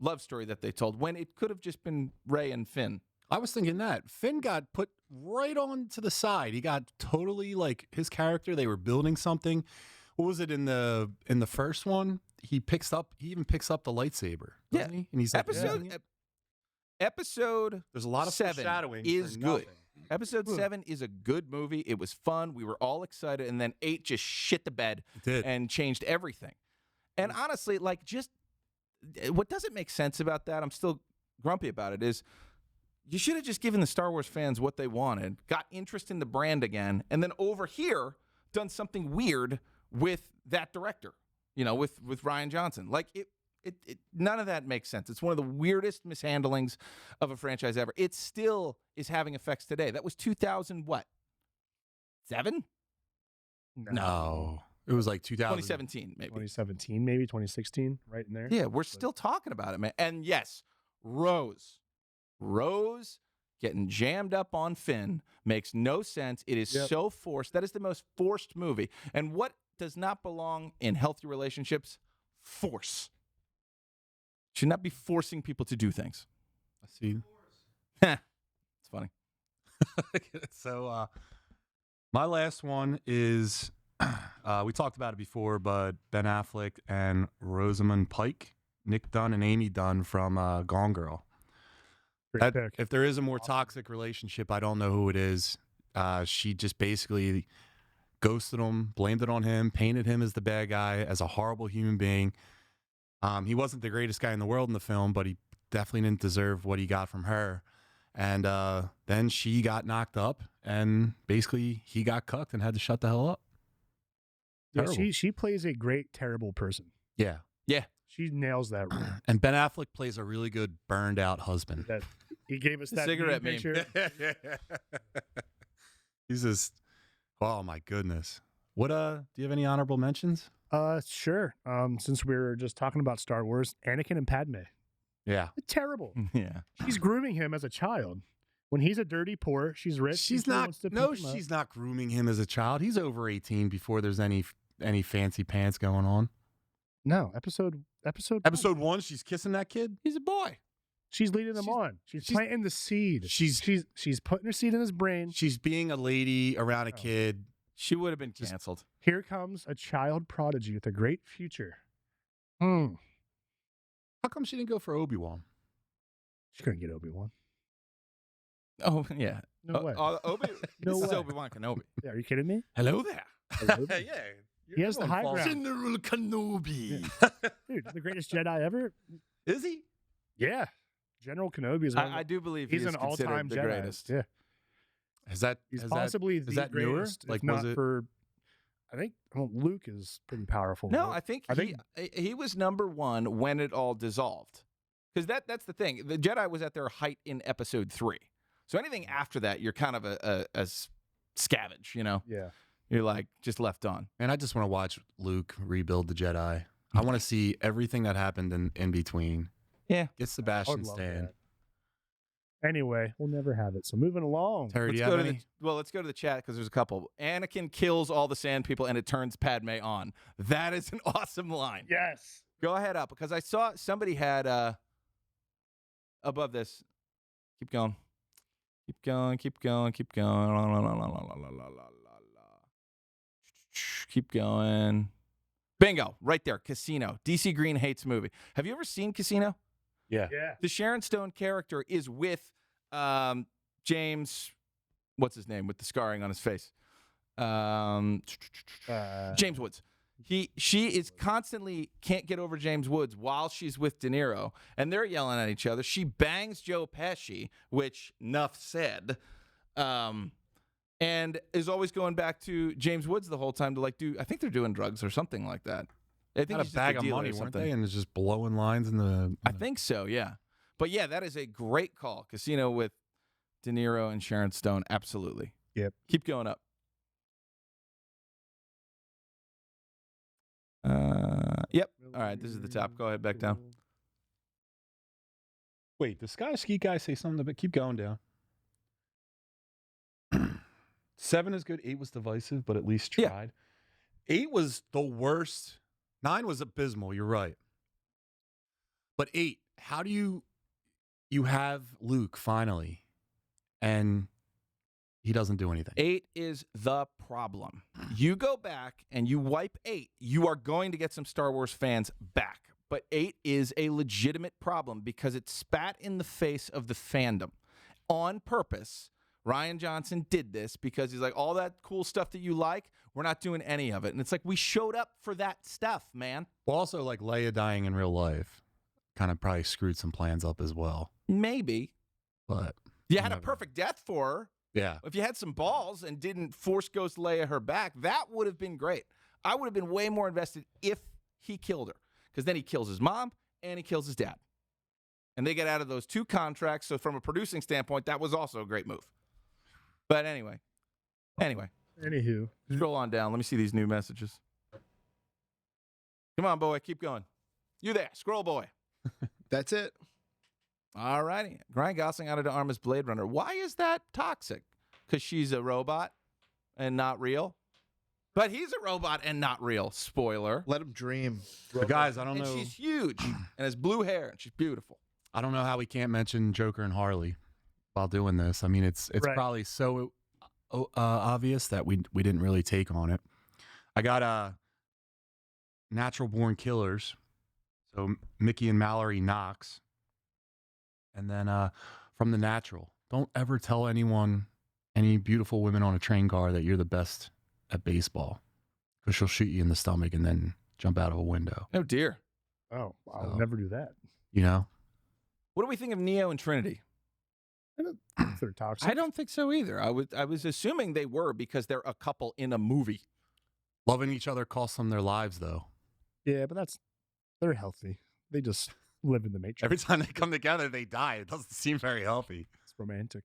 love story that they told when it could have just been Ray and Finn. I was thinking that Finn got put right on to the side. He got totally like his character. They were building something. What was it in the first one? He even picks up the lightsaber, doesn't he? And he's like, Episode there's a lot of 7 foreshadowing. is for good. nothing. Episode 7 is a good movie. It was fun. We were all excited, and then 8 just shit the bed It did. and changed everything. And honestly, like, just what doesn't make sense about that, I'm still grumpy about it, is you should have just given the Star Wars fans what they wanted, got interest in the brand again, and then over here done something weird with that director, with Rian Johnson. Like, it none of that makes sense. It's one of the weirdest mishandlings of a franchise ever. It still is having effects today. That was 2000 what? 7? No, it was like 2017 maybe. 2017, maybe 2016, right in there. Yeah, we're still talking about it, man. And yes, Rose getting jammed up on Finn makes no sense. It is so forced. That is the most forced movie. And what does not belong in healthy relationships? Force. Should not be forcing people to do things. I see. It's funny. So my last one is we talked about it before, but Ben Affleck and Rosamund Pike, Nick Dunn and Amy Dunn from Gone Girl. Great pick. If there is a more toxic relationship, I don't know who it is. She just basically ghosted him, blamed it on him, painted him as the bad guy, as a horrible human being. He wasn't the greatest guy in the world in the film, but he definitely didn't deserve what he got from her. And then she got knocked up, and basically he got cucked and had to shut the hell up. Yeah, Terrible. she plays a great, terrible person. Yeah. Yeah. She nails that role. And Ben Affleck plays a really good burned out husband. That he gave us that Cigarette meme meme. picture. He's just, oh my goodness. What do you have any honorable mentions? Sure. Since we were just talking about Star Wars, Anakin and Padme. Yeah. Terrible. Yeah. She's grooming him as a child. When he's a dirty poor, she's rich. She's she not. wants to No, pick him up. she's not grooming him as a child. He's over 18 before there's any fancy pants going on. No, episode Episode 1, she's kissing that kid. He's a boy. She's leading him on. She's planting the seed. She's putting her seed in his brain. She's being a lady around a Oh. kid. She would have been canceled. Here comes a child prodigy with a great future. How How come she didn't go for Obi-Wan? She's gonna get Obi-Wan. Oh, yeah. No way. Obi, No this is way. Obi-Wan Kenobi. Yeah, are you kidding me? Hello there. Hello? Yeah. He has the high ground. General Kenobi. Dude, the greatest Jedi ever. Is he? Yeah, General Kenobi is. I do believe he's he is an all-time considered the Jedi. greatest. Yeah, Is that he's is possibly that, the is that newer? greatest. Like, if was not it? for? I think Luke is pretty powerful. No, but I think I think- he was number one when it all dissolved. Because that's the thing. The Jedi was at their height in Episode 3. So anything after that, you're kind of a scavenge, you know? Yeah. You're like just left on. And I just want to watch Luke rebuild the Jedi. I want to see everything that happened in between. Yeah. Get I would Sebastian love Stan. that. Anyway, we'll never have it. So moving along. Terry, do Let's you go have to any? let's go to the chat because there's a couple. Anakin kills all the sand people and it turns Padme on. That is an awesome line. Yes. Go ahead up because I saw somebody had above this. Keep going. Keep going. Keep going. Keep going. La, la, la, la, la, la, la, la, la. Keep going. Bingo. Right there. Casino. DC Green hates movie. Have you ever seen Casino? Yeah. Yeah. The Sharon Stone character is with James, what's his name, with the scarring on his face? James Woods. She is constantly can't get over James Woods while she's with De Niro, and they're yelling at each other. She bangs Joe Pesci, which enough said, and is always going back to James Woods the whole time to like do. I think they're doing drugs or something like that. I think Got he's a just bag of dealer money, or weren't something. they? And it's just blowing lines in the. I think so, yeah. But yeah, that is a great call. Casino with De Niro and Sharon Stone, absolutely. Yep. Keep going up. Yep. All right, this is the top. Go ahead, back down. Wait, the Scottish Ski guy say something, but keep going down. 7 is good. 8 was divisive, but at least Yeah. tried. 8 was the worst. 9 was abysmal. You're right. But 8, how do you have Luke finally, and he doesn't do anything? 8 is the problem. You go back and you wipe 8, you are going to get some Star Wars fans back. But 8 is a legitimate problem because it spat in the face of the fandom on purpose. Rian Johnson did this because he's like, all that cool stuff that you like, we're not doing any of it. And it's like, we showed up for that stuff, man. Well, also, like Leia dying in real life kind of probably screwed some plans up as well. Maybe. But You had a never- perfect death for her. yeah. If you had some balls and didn't force Ghost Leia her back, that would have been great. I would have been way more invested if he killed her. Because then he kills his mom and he kills his dad. And they get out of those 2 contracts. So from a producing standpoint, that was also a great move. But anyway. Anywho, Scroll on down. Let me see these new messages. Come on, boy. Keep going. You there. Scroll boy. That's it. All righty. Ryan Gosling out of the arm as Blade Runner. Why is that toxic? Because she's a robot and not real? But he's a robot and not real. Spoiler. Let him dream. But guys, I don't And know. she's huge and has blue hair and she's beautiful. I don't know how we can't mention Joker and Harley while doing this. I mean, it's Right. probably so obvious that we didn't really take on it. I got Natural Born Killers, so Mickey and Mallory Knox, and then from The Natural. Don't ever tell anyone, any beautiful women on a train car, that you're the best at baseball because she'll shoot you in the stomach and then jump out of a window. Oh dear. Oh, I'll So- never do that. You know? What do we think of Neo and Trinity? I don't think they're toxic. I don't think so either. I was assuming they were because they're a couple in a movie. Loving each other costs them their lives, though. Yeah, but they're healthy. They just live in the matrix. Every time they come together, they die. It doesn't seem very healthy. It's romantic.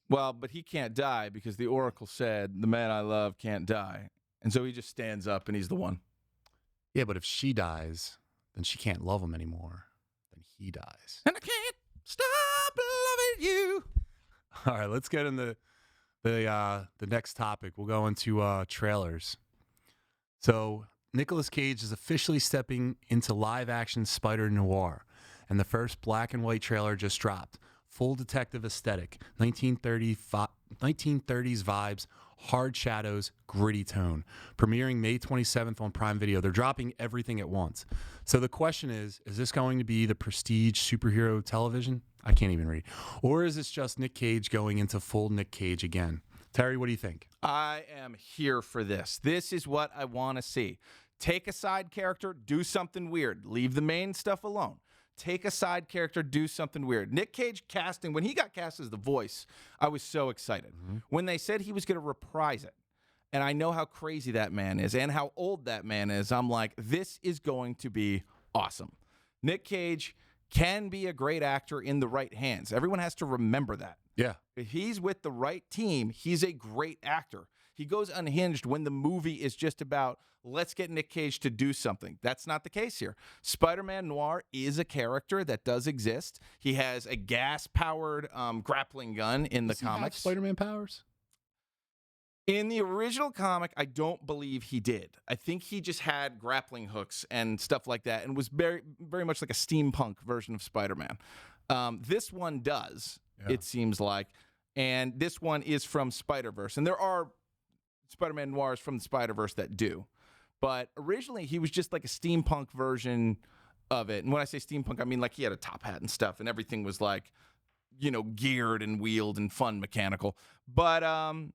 Well, but he can't die because the Oracle said the man I love can't die. And so he just stands up and he's the one. Yeah, but if she dies, then she can't love him anymore. Then he dies. And I can't stop loving you. All right, let's get into the next topic. We'll go into trailers. So Nicolas Cage is officially stepping into live-action Spider-Noir, and the first black and white trailer just dropped. Full detective aesthetic, 1930s vibes, hard shadows, gritty tone. Premiering May 27th on Prime Video. They're dropping everything at once. So the question is this going to be the prestige superhero television? I can't even read. Or is this just Nick Cage going into full Nick Cage again? Terry, what do you think? I am here for this. This is what I want to see. Take a side character, do something weird. Leave the main stuff alone. Take a side character, do something weird. Nick Cage casting, when he got cast as the voice, I was so excited. When they said he was going to reprise it, and I know how crazy that man is and how old that man is, I'm like, this is going to be awesome. Nick Cage can be a great actor in the right hands. Everyone has to remember that. Yeah. If he's with the right team, he's a great actor. He goes unhinged when the movie is just about, let's get Nick Cage to do something. That's not the case here. Spider-Man Noir is a character that does exist. He has a gas-powered grappling gun in the Does he have comics. Spider-Man powers? In the original comic, I don't believe he did. I think he just had grappling hooks and stuff like that and was very, very much like a steampunk version of Spider-Man. This one does, it seems like. And this one is from Spider-Verse. And there are Spider-Man Noirs from the Spider-Verse that do. But originally, he was just like a steampunk version of it. And when I say steampunk, I mean like he had a top hat and stuff. And everything was like, you know, geared and wheeled and fun mechanical. But, and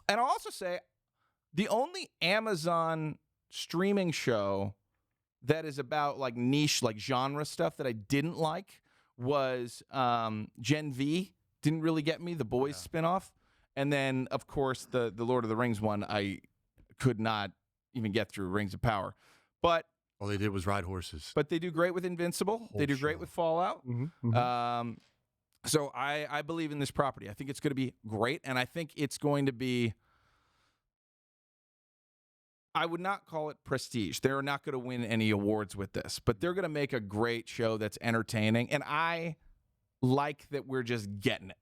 I'll also say, the only Amazon streaming show that is about like niche, like genre stuff that I didn't like was Gen V. Didn't really get me, the Boys spinoff. And then, of course, the Lord of the Rings one, I could not even get through, Rings of Power. But All they did was ride horses. but they do great with Invincible. They do great show. with Fallout. Mm-hmm. So I believe in this property. I think it's going to be great, and I think it's going to be, I would not call it prestige. They're not going to win any awards with this, but they're going to make a great show that's entertaining, and I like that we're just getting it.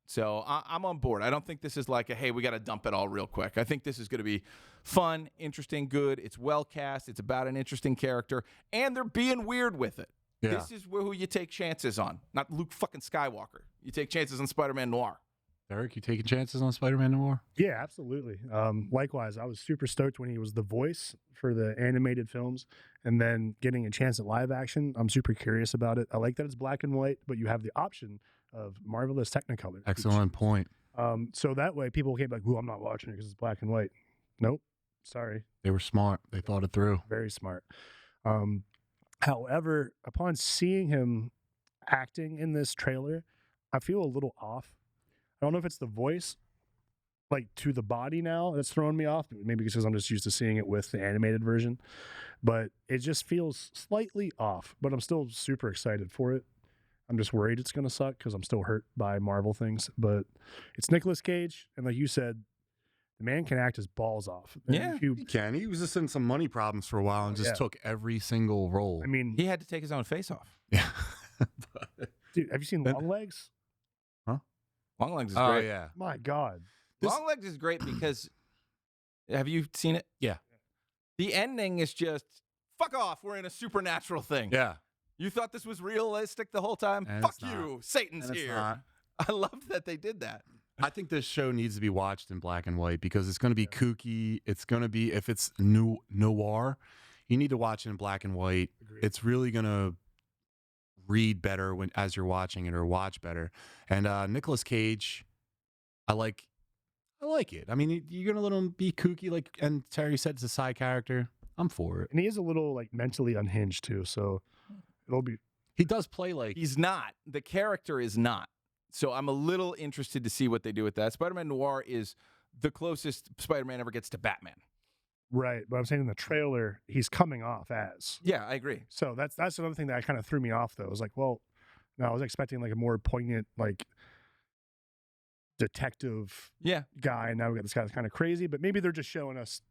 So I'm on board. I don't think this is like a, hey, we got to dump it all real quick. I think this is going to be fun, interesting, good. It's well cast. It's about an interesting character, and they're being weird with it. Yeah. This is who you take chances on, not Luke fucking Skywalker. You take chances on Spider-Man Noir. Eric, you taking chances on Spider-Man Noir? Yeah, absolutely. Likewise, I was super stoked when he was the voice for the animated films, and then getting a chance at live action. I'm super curious about it. I like that it's black and white, but you have the option of marvelous Technicolor. Excellent point. So that way, people can't be like, "Ooh, I'm not watching it because it's black and white." Nope, sorry. They were smart. They thought it through. Very smart. However, upon seeing him acting in this trailer, I feel a little off. I don't know if it's the voice, like to the body now, that's throwing me off. Maybe because I'm just used to seeing it with the animated version, but it just feels slightly off. But I'm still super excited for it. I'm just worried it's going to suck because I'm still hurt by Marvel things. But it's Nicolas Cage, and like you said, the man can act his balls off. And Yeah. if you, He can. He was just in some money problems for a while and just Yeah. took every single role. I mean, He had to take his own face off. yeah. dude, have you seen Longlegs? Longlegs is Oh, great. yeah. My God. Longlegs is great because, have you seen it? Yeah. The ending is just, fuck off, we're in a supernatural thing. Yeah. You thought this was realistic the whole time? And Fuck it's not. you, Satan's And it's here. not. I love that they did that. I think this show needs to be watched in black and white because it's going to be kooky. It's going to be, if it's noir, you need to watch it in black and white. Agreed. It's really going to read better as you're watching it, or watch better. And Nicolas Cage, I like I like it. I mean, you're gonna let him be kooky, like, and Terry said it's a side character. I'm for it. And he is a little like mentally unhinged too, so it'll be. He does play like He's not. The character is not. So I'm a little interested to see what they do with that. Spider-Man Noir is the closest Spider-Man ever gets to Batman. Right, but I'm saying in the trailer he's coming off as. Yeah, I agree. So that's another thing that kind of threw me off though. I was like, well, no, I was expecting like a more poignant like detective Yeah. guy, and now we got this guy that's kind of crazy. But maybe they're just showing us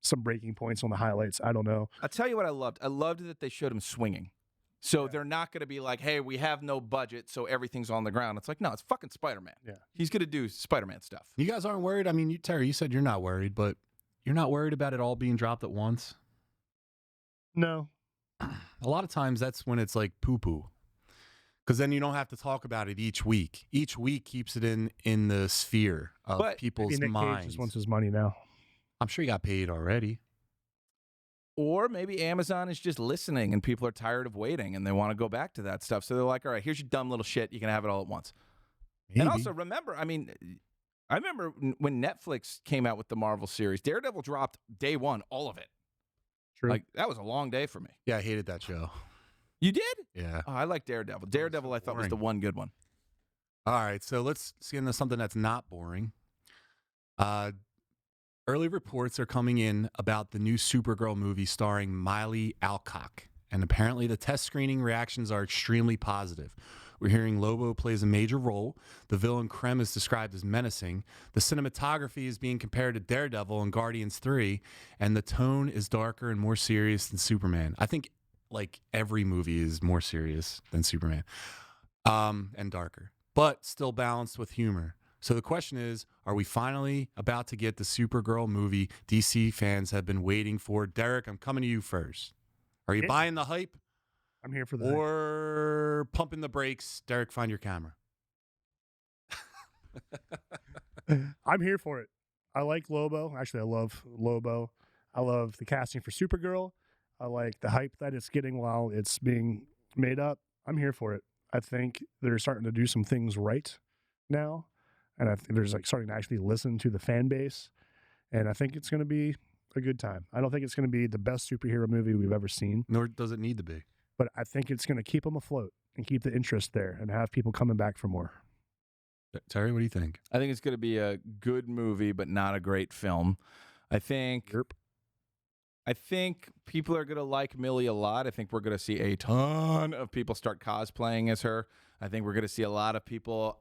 some breaking points on the highlights. I don't know. I'll tell you what I loved. I loved that they showed him swinging. So they're not going to be like, hey, we have no budget, so everything's on the ground. It's like, no, it's fucking Spider-Man. Yeah. He's going to do Spider-Man stuff. You guys aren't worried? I mean, Terry, you said you're not worried, but you're not worried about it all being dropped at once? No. A lot of times that's when it's like poo-poo. Because then you don't have to talk about it each week. Each week keeps it in the sphere of people's Maybe Nick Cage minds. just wants his money now. I'm sure he got paid already. Or maybe Amazon is just listening and people are tired of waiting and they want to go back to that stuff. So they're like, all right, here's your dumb little shit. You can have it all at once. Maybe. And also remember, I remember when Netflix came out with the Marvel series, Daredevil dropped day one, all of it. True. Like, that was a long day for me. Yeah, I hated that show. You did? Yeah. Oh, I like Daredevil. Daredevil, so I thought was boring. the one good one. All right, so let's get into something that's not boring. Early reports are coming in about the new Supergirl movie starring Miley Alcock, and apparently the test screening reactions are extremely positive. We're hearing Lobo plays a major role. The villain Krem is described as menacing. The cinematography is being compared to Daredevil and Guardians 3, and the tone is darker and more serious than Superman. I think like every movie is more serious than Superman, and darker, but still balanced with humor. So the question is, are we finally about to get the Supergirl movie DC fans have been waiting for? Derek, I'm coming to you first. Are you buying the hype I'm here for the hype. or pumping the brakes? Derek, find your camera. I'm here for it. I like Lobo. Actually, I love Lobo. I love the casting for Supergirl. I like the hype that it's getting while it's being made up. I'm here for it. I think they're starting to do some things right now. And I think there's like starting to actually listen to the fan base. And I think it's going to be a good time. I don't think it's going to be the best superhero movie we've ever seen, Nor does it need to be. but I think it's going to keep them afloat and keep the interest there and have people coming back for more. Terry, what do you think? I think it's going to be a good movie, but not a great film. I think people are going to like Millie a lot. I think we're going to see a ton of people start cosplaying as her. I think we're going to see a lot of people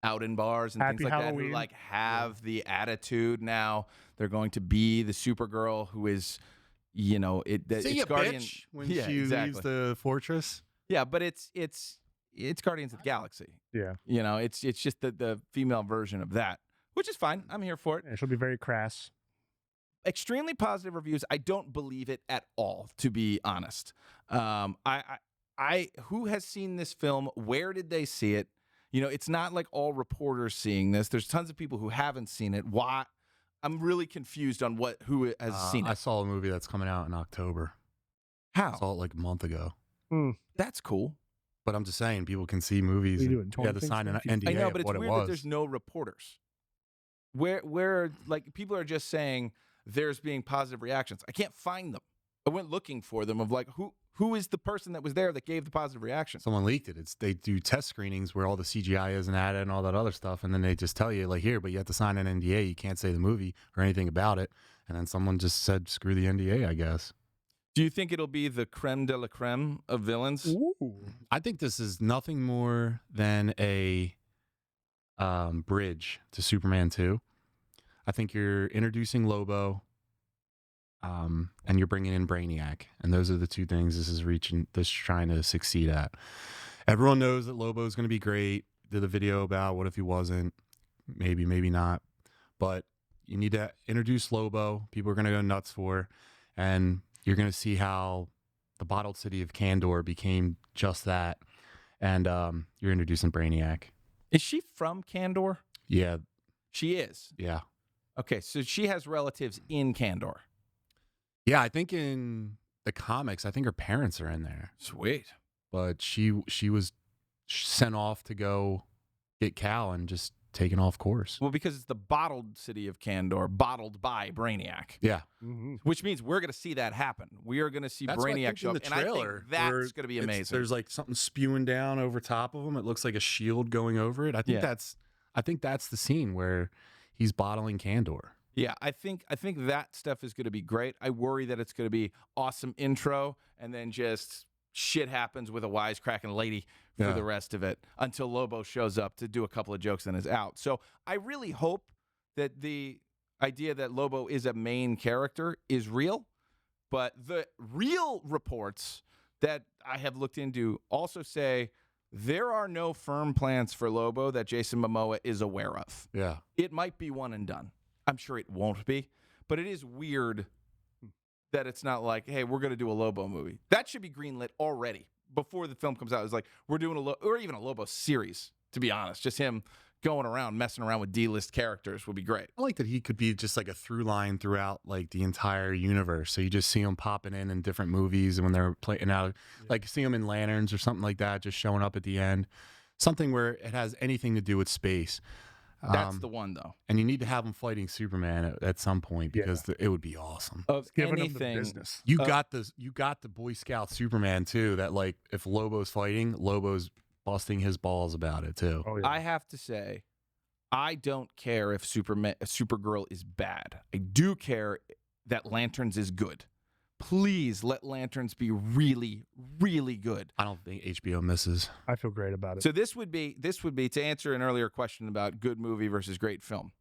out in bars and Happy things like Halloween. that who like have the attitude now. They're going to be the Supergirl who is, you know, See it's a Guardian bitch when Yeah, she exactly. leaves the fortress. Yeah, but it's Guardians of the Galaxy. Yeah. You know, it's just the female version of that, which is fine. I'm here for it. And she'll be very crass. Extremely positive reviews. I don't believe it at all, to be honest. I who has seen this film? Where did they see it? You know, it's not like all reporters seeing this. There's tons of people who haven't seen it. Why? I'm really confused on who has seen I it. saw a movie that's coming out in October. I How? saw it like a month ago. That's cool. But I'm just saying, people can see movies. We do and it in you had to 20 sign an things. NDA I know, of but it's what it weird was. that there's no reporters. Where like people are just saying there's being positive reactions. I can't find them. I went looking for them of like who is the person that was there that gave the positive reaction. Someone leaked it. They do test screenings where all the CGI isn't added and all that other stuff, and then they just tell you like here, but you have to sign an NDA. You can't say the movie or anything about it. And then someone just said screw the NDA, I guess. Do you think it'll be the creme de la creme of villains? Ooh. I think this is nothing more than a bridge to Superman 2. I think you're introducing Lobo, and you're bringing in Brainiac, and those are the two things this is trying to succeed at. Everyone knows that Lobo is going to be great. Did a video about what if he wasn't, maybe not, but you need to introduce Lobo. People are going to go nuts for, and you're going to see how the bottled city of Kandor became just that. And you're introducing Brainiac. Is she from Kandor? Yeah, She is. yeah. Okay, so she has relatives in Kandor. Yeah, I think in the comics, I think her parents are in there. Sweet. But she was sent off to go get Cal and just taken off course. Well, because it's the bottled city of Kandor, bottled by Brainiac. Yeah. Which means we're going to see that happen. We are going to see That's what I Brainiac think show in up, the and I trailer, think that's where going to be amazing. There's like something spewing down over top of him. It looks like a shield going over it. I think that's the scene where he's bottling Kandor. Yeah, I think that stuff is going to be great. I worry that it's going to be awesome intro, and then just shit happens with a wisecracking lady for the rest of it until Lobo shows up to do a couple of jokes and is out. So I really hope that the idea that Lobo is a main character is real, but the real reports that I have looked into also say there are no firm plans for Lobo that Jason Momoa is aware of. Yeah. It might be one and done. I'm sure it won't be, but it is weird that it's not like, hey, we're going to do a Lobo movie. That should be greenlit already before the film comes out. It's like, we're doing or even a Lobo series, to be honest. Just him going around, messing around with D-list characters would be great. I like that he could be just like a through line throughout like the entire universe. So you just see him popping in different movies, and when they're playing out, like see him in Lanterns or something like that, just showing up at the end. Something where it has anything to do with space. That's the one, though. And you need to have him fighting Superman at some point, because it would be awesome. Of Giving him anything, the business. You got the Boy Scout Superman too. That like if Lobo's fighting, Lobo's busting his balls about it too. Oh, yeah. I have to say, I don't care if Supergirl is bad. I do care that Lanterns is good. Please let Lanterns be really, really good. I don't think HBO misses. I feel great about it. So this would be to answer an earlier question about good movie versus great film.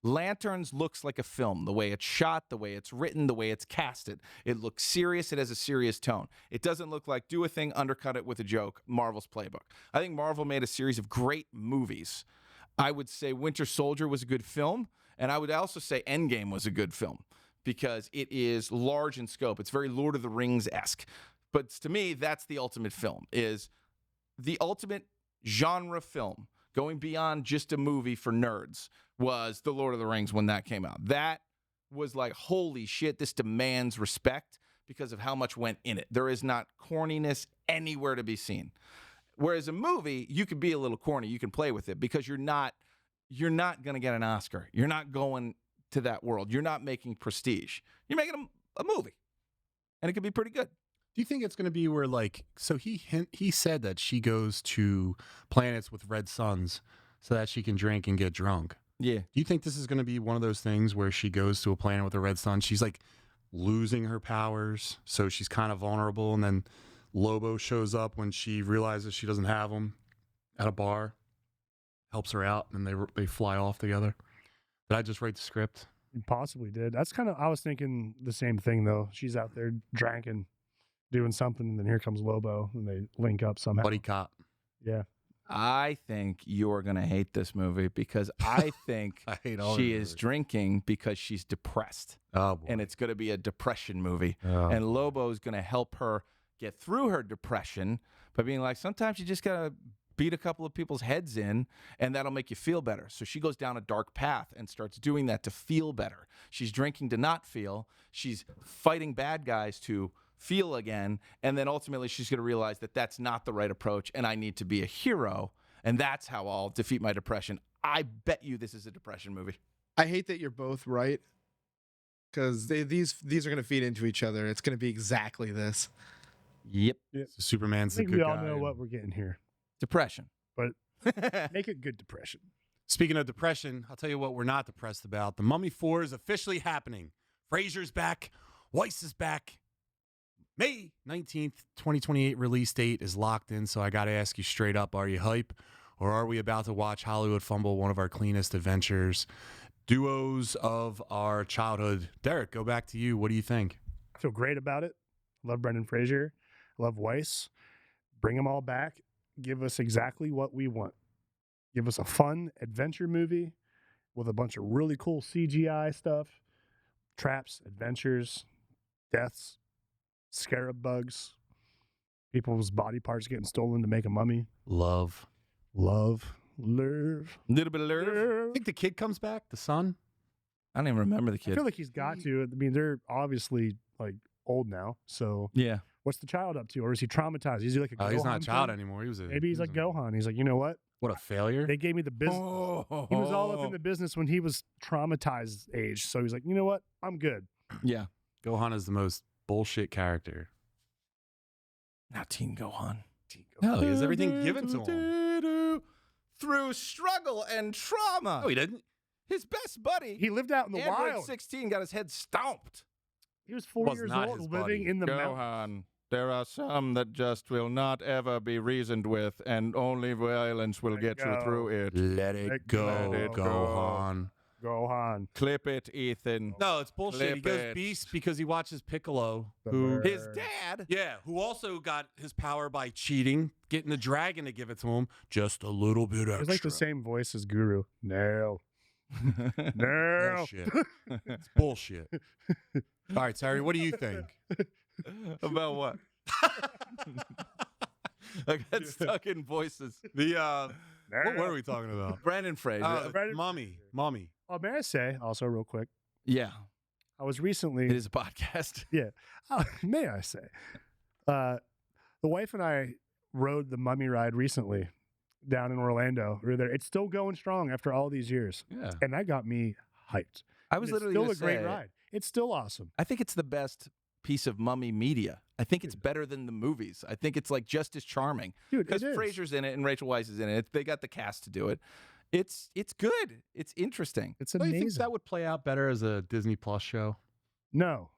Lanterns looks like a film, the way it's shot, the way it's written, the way it's casted. It looks serious. It has a serious tone. It doesn't look like do a thing, undercut it with a joke, Marvel's playbook. I think Marvel made a series of great movies. I would say Winter Soldier was a good film, and I would also say Endgame was a good film, because it is large in scope. It's very Lord of the Rings-esque. But to me, that's the ultimate film, is the ultimate genre film, going beyond just a movie for nerds, was The Lord of the Rings when that came out. That was like, holy shit, this demands respect because of how much went in it. There is not corniness anywhere to be seen. Whereas a movie, you could be a little corny. You can play with it because you're not going to get an Oscar. You're not going to that world. You're not making prestige. You're making a movie, and it could be pretty good. Do you think it's going to be where like, so he said that she goes to planets with red suns so that she can drink and get drunk. Yeah. Do you think this is going to be one of those things where she goes to a planet with a red sun? She's like losing her powers, so she's kind of vulnerable, and then Lobo shows up when she realizes she doesn't have them at a bar, helps her out, and they fly off together. Did I just write the script? You possibly did. That's kind of, I was thinking the same thing though. She's out there drinking, doing something, and then here comes Lobo, and they link up somehow. Buddy cop. Yeah. I think you're going to hate this movie because I think I hate all she the is movies. drinking because she's depressed. Oh, boy. And it's going to be a depression movie. Oh. And Lobo is going to help her get through her depression by being like, sometimes you just got to beat a couple of people's heads in, and that'll make you feel better. So she goes down a dark path and starts doing that to feel better. She's drinking to not feel. She's fighting bad guys to feel again. And then ultimately she's going to realize that that's not the right approach, and I need to be a hero. And that's how I'll defeat my depression. I bet you this is a depression movie. I hate that you're both right, because these are going to feed into each other. It's going to be exactly this. Yep. So I Superman's the think good we all guy. know what we're getting here. Depression. But make it good depression. Speaking of depression, I'll tell you what we're not depressed about. The Mummy 4 is officially happening. Fraser's back. Weisz is back. May 19th, 2028 release date is locked in, so I got to ask you straight up, are you hype? Or are we about to watch Hollywood fumble one of our cleanest adventures? Duos of our childhood. Derek, go back to you. What do you think? I feel great about it. Love Brendan Fraser. Love Weisz. Bring them all back. Give us exactly what we want. Give us a fun adventure movie with a bunch of really cool CGI stuff. Traps, adventures, deaths, scarab bugs, people's body parts getting stolen to make a mummy. Love. Love. Love. Little bit of nerve. I think the kid comes back, the son. I don't even remember the I kid. feel like he's got to. I mean, they're obviously like old now. So Yeah. what's the child up to? Or is he traumatized? Is he like a Gohan He's not a child thing? anymore. Maybe he's like Gohan. He's like, you know what? What a failure. They gave me the business. He was all up in the business when he was traumatized age. So he's like, you know what? I'm good. Yeah. Gohan is the most bullshit character. Not Teen Gohan. No, he has everything given to him. Through struggle and trauma. No, he didn't. His best buddy, He lived out in the Android wild. 16, got his head stomped. He was 4 Was years not old his living buddy. in the mountains. Gohan, there are some that just will not ever be reasoned with, and only violence will Let get you go. through it. Let it Let go, go. Gohan. Gohan. Clip it, Ethan. No, it's bullshit. He Clip goes it. beast because he watches Piccolo, The who bird. His dad. yeah, who also got his power by cheating, getting the dragon to give it to him just a little bit extra. It's like the same voice as Guru. Nail. Nail. Bullshit. It's bullshit. All right, Terry, what do you think? About what? I got stuck in voices. What were we talking about? Brendan Fraser. Mommy. Oh, may I say also real quick? Yeah, I was it recently. is a podcast. Yeah. May I say? The wife and I rode the Mummy ride recently down in Orlando. We were there. It's still going strong after all these years, Yeah. and that got me hyped. I was And it's literally still gonna a great say, ride. It's still awesome. I think it's the best piece of Mummy media. I think it's better than the movies. I think it's like just as charming Dude, because it is. Fraser's in it and Rachel Weisz is in it. They got the cast to do it. It's good. It's interesting. It's Do you amazing. think that would play out better as a Disney Plus show? No.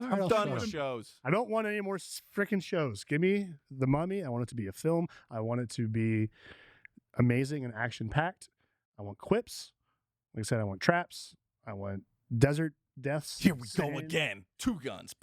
I'm done with shows. I don't want any more freaking shows. Give me the Mummy. I want it to be a film. I want it to be amazing and action packed. I want quips. Like I said, I want traps. I want desert deaths. Here we go sand, again. Two guns.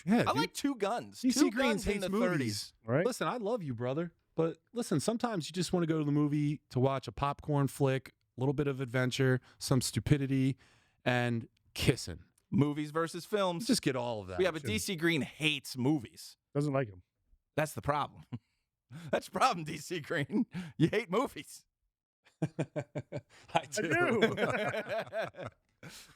Yeah, I dude. like two guns. DC Two Greens guns in hates the movies. 30s. Right? Listen, I love you, brother. But listen, sometimes you just want to go to the movie to watch a popcorn flick, a little bit of adventure, some stupidity, and kissing. Movies versus films. Just get all of that. Yeah, but DC Green hates movies. Doesn't like him. That's the problem. That's the problem, DC Green. You hate movies. I I do.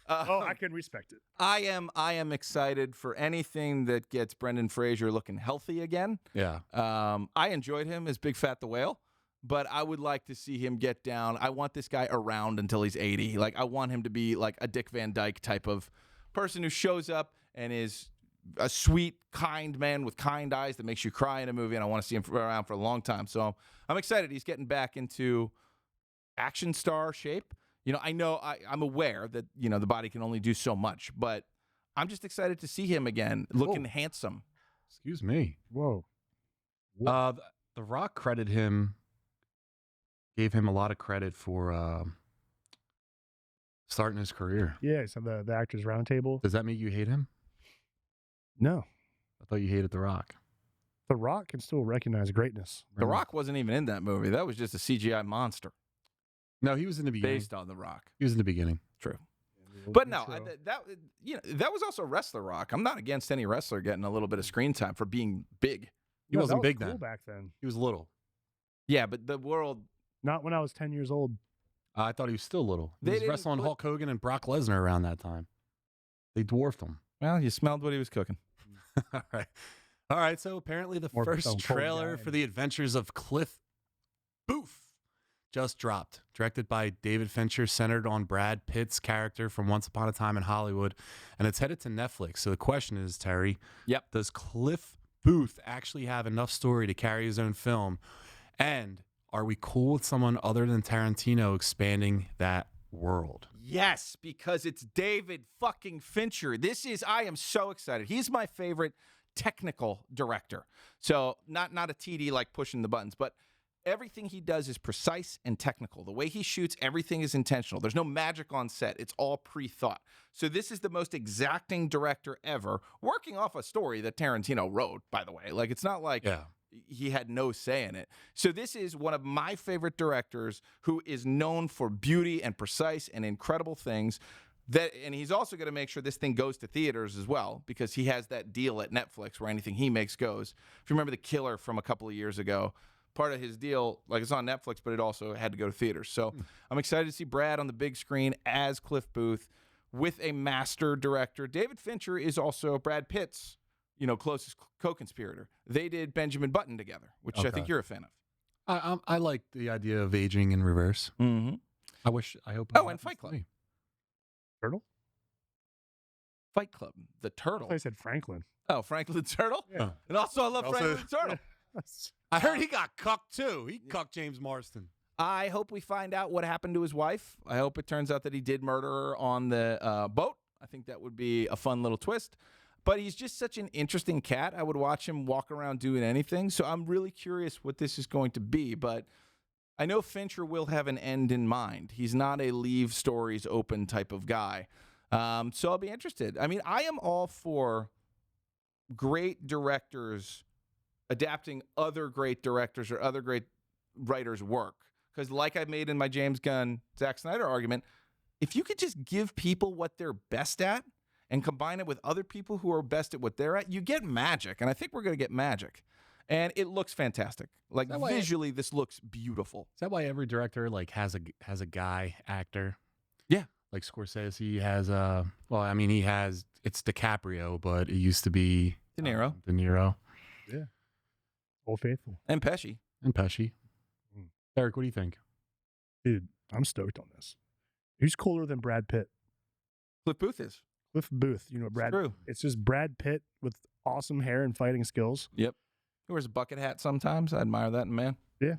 Oh, I can respect it. I am excited for anything that gets Brendan Fraser looking healthy again. Yeah. I enjoyed him as Big Fat the Whale, but I would like to see him get down. I want this guy around until he's 80. Like, I want him to be like a Dick Van Dyke type of person who shows up and is a sweet, kind man with kind eyes that makes you cry in a movie, and I want to see him around for a long time. So I'm excited he's getting back into action star shape. You know, I'm aware that, you know, the body can only do so much, but I'm just excited to see him again, looking handsome. Excuse me. Whoa. The Rock gave him a lot of credit for starting his career. Yeah, so the Actors Roundtable. Does that mean you hate him? No. I thought you hated The Rock. The Rock can still recognize greatness. The Rock wasn't even in that movie. That was just a CGI monster No, he was in the beginning. based on The Rock. He was in the beginning. True. But no, that was also Wrestler Rock. I'm not against any wrestler getting a little bit of screen time for being big. He wasn't that was big cool then. back then. He was little. Yeah, but the world. Not when I was 10 years old. I thought he was still little. He They was didn't wrestling put- Hulk Hogan and Brock Lesnar around that time. They dwarfed him. Well, you smelled what he was cooking. All right. All right. So apparently the More first Stone Cold trailer guy. for The Adventures of Cliff Booth just dropped. Directed by David Fincher, centered on Brad Pitt's character from Once Upon a Time in Hollywood. And it's headed to Netflix. So the question is, Terry, Yep. does Cliff Booth actually have enough story to carry his own film? And are we cool with someone other than Tarantino expanding that world? Yes, because it's David fucking Fincher. I am so excited. He's my favorite technical director. So not a TD like pushing the buttons, but everything he does is precise and technical. The way he shoots, everything is intentional. There's no magic on set. It's all pre-thought. So this is the most exacting director ever, working off a story that Tarantino wrote, by the way. Like, it's not like he had no say in it. So this is one of my favorite directors who is known for beauty and precise and incredible things. And he's also going to make sure this thing goes to theaters as well, because he has that deal at Netflix where anything he makes goes. If you remember The Killer from a couple of years ago, part of his deal, like, it's on Netflix, but it also had to go to theaters. So I'm excited to see Brad on the big screen as Cliff Booth with a master director. David Fincher is also Brad Pitt's, closest co-conspirator. They did Benjamin Button together, which I think you're a fan of. I like the idea of aging in reverse. Mm-hmm. I hope. Oh, it and happens Fight to Club. me. Turtle? Fight Club, the turtle. I said Franklin. Oh, Franklin the Turtle? Yeah. And also, I love Also- Franklin the Turtle. I heard he got cucked too. He cucked James Marsden. I hope we find out what happened to his wife. I hope it turns out that he did murder her on the boat. I think that would be a fun little twist. But he's just such an interesting cat. I would watch him walk around doing anything. So I'm really curious what this is going to be. But I know Fincher will have an end in mind. He's not a leave stories open type of guy. So I'll be interested. I mean, I am all for great directors adapting other great directors or other great writers' work. Because like I made in my James Gunn, Zack Snyder argument, if you could just give people what they're best at and combine it with other people who are best at what they're at, you get magic. And I think we're going to get magic. And it looks fantastic. Like visually, this looks beautiful. Is that why every director like has a guy actor? Yeah. Like Scorsese has well, I mean, it's DiCaprio, but it used to be De Niro. De Niro Yeah. Old Faithful. And Pesci. and Pesci. Mm. Eric, what do you think? Dude, I'm stoked on this. Who's cooler than Brad Pitt? Cliff Booth is. Cliff Booth. You know what Brad? True. It's just Brad Pitt with awesome hair and fighting skills. Yep. He wears a bucket hat sometimes. I admire that in a man. Yeah,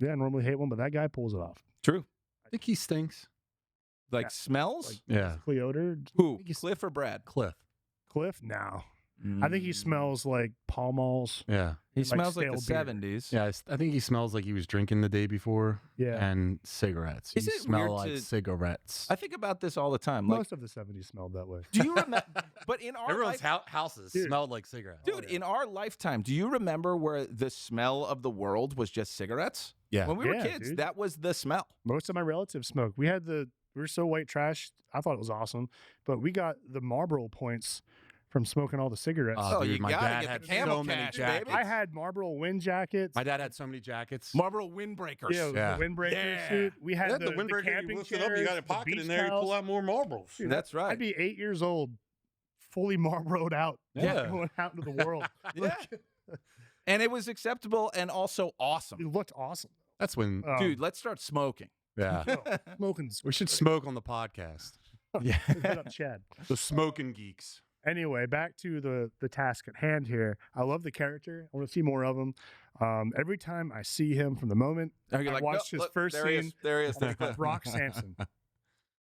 I normally hate one, but that guy pulls it off. True. I think he stinks. Like Yeah. smells? Like Yeah, Cleodor. Who? think he's- Cliff or Brad? Cliff. Cliff? No. I think he smells like Pall Malls. Yeah, He like smells like the stale beer. 70s. yeah. I think he smells like he was drinking the day before. Yeah. and cigarettes. Isn't He it smell weird like to- cigarettes. I think about this all the time. Like, Most of the 70s smelled that way. do you remember? But in our Everyone's life, houses Dude. smelled like cigarettes. dude, in our lifetime, do you remember where the smell of the world was just cigarettes? Yeah. When we were Yeah, kids, dude. that was the smell. Most of my relatives smoke. We were so white trash. I thought it was awesome, but we got the Marlboro points from smoking all the cigarettes. Oh, dude, you my gotta dad get had the camel so many cash, jackets. baby. I had Marlboro wind jackets. My dad had so many jackets. Marlboro windbreakers. Yeah, the windbreaker Yeah. suit. We had Yeah, the windbreaker, camping you lift it up, you chairs, got a the pocket beach in there, you towels. pull out more marbles. Dude, That's right. I'd be 8 years old, fully Marlboroed out, Yeah. going out into the world. Yeah. And it was acceptable and also awesome. It looked awesome. That's when. Dude, let's start smoking. Yeah, smoking's we should smoke on the podcast. Yeah. Hit up Chad. The smoking geeks. Anyway, back to the task at hand here. I love the character. I want to see more of him. Every time I see him, from the moment Are you I like, watched no, his look, first there he is, scene, there he is. I'm like, Brock Sampson.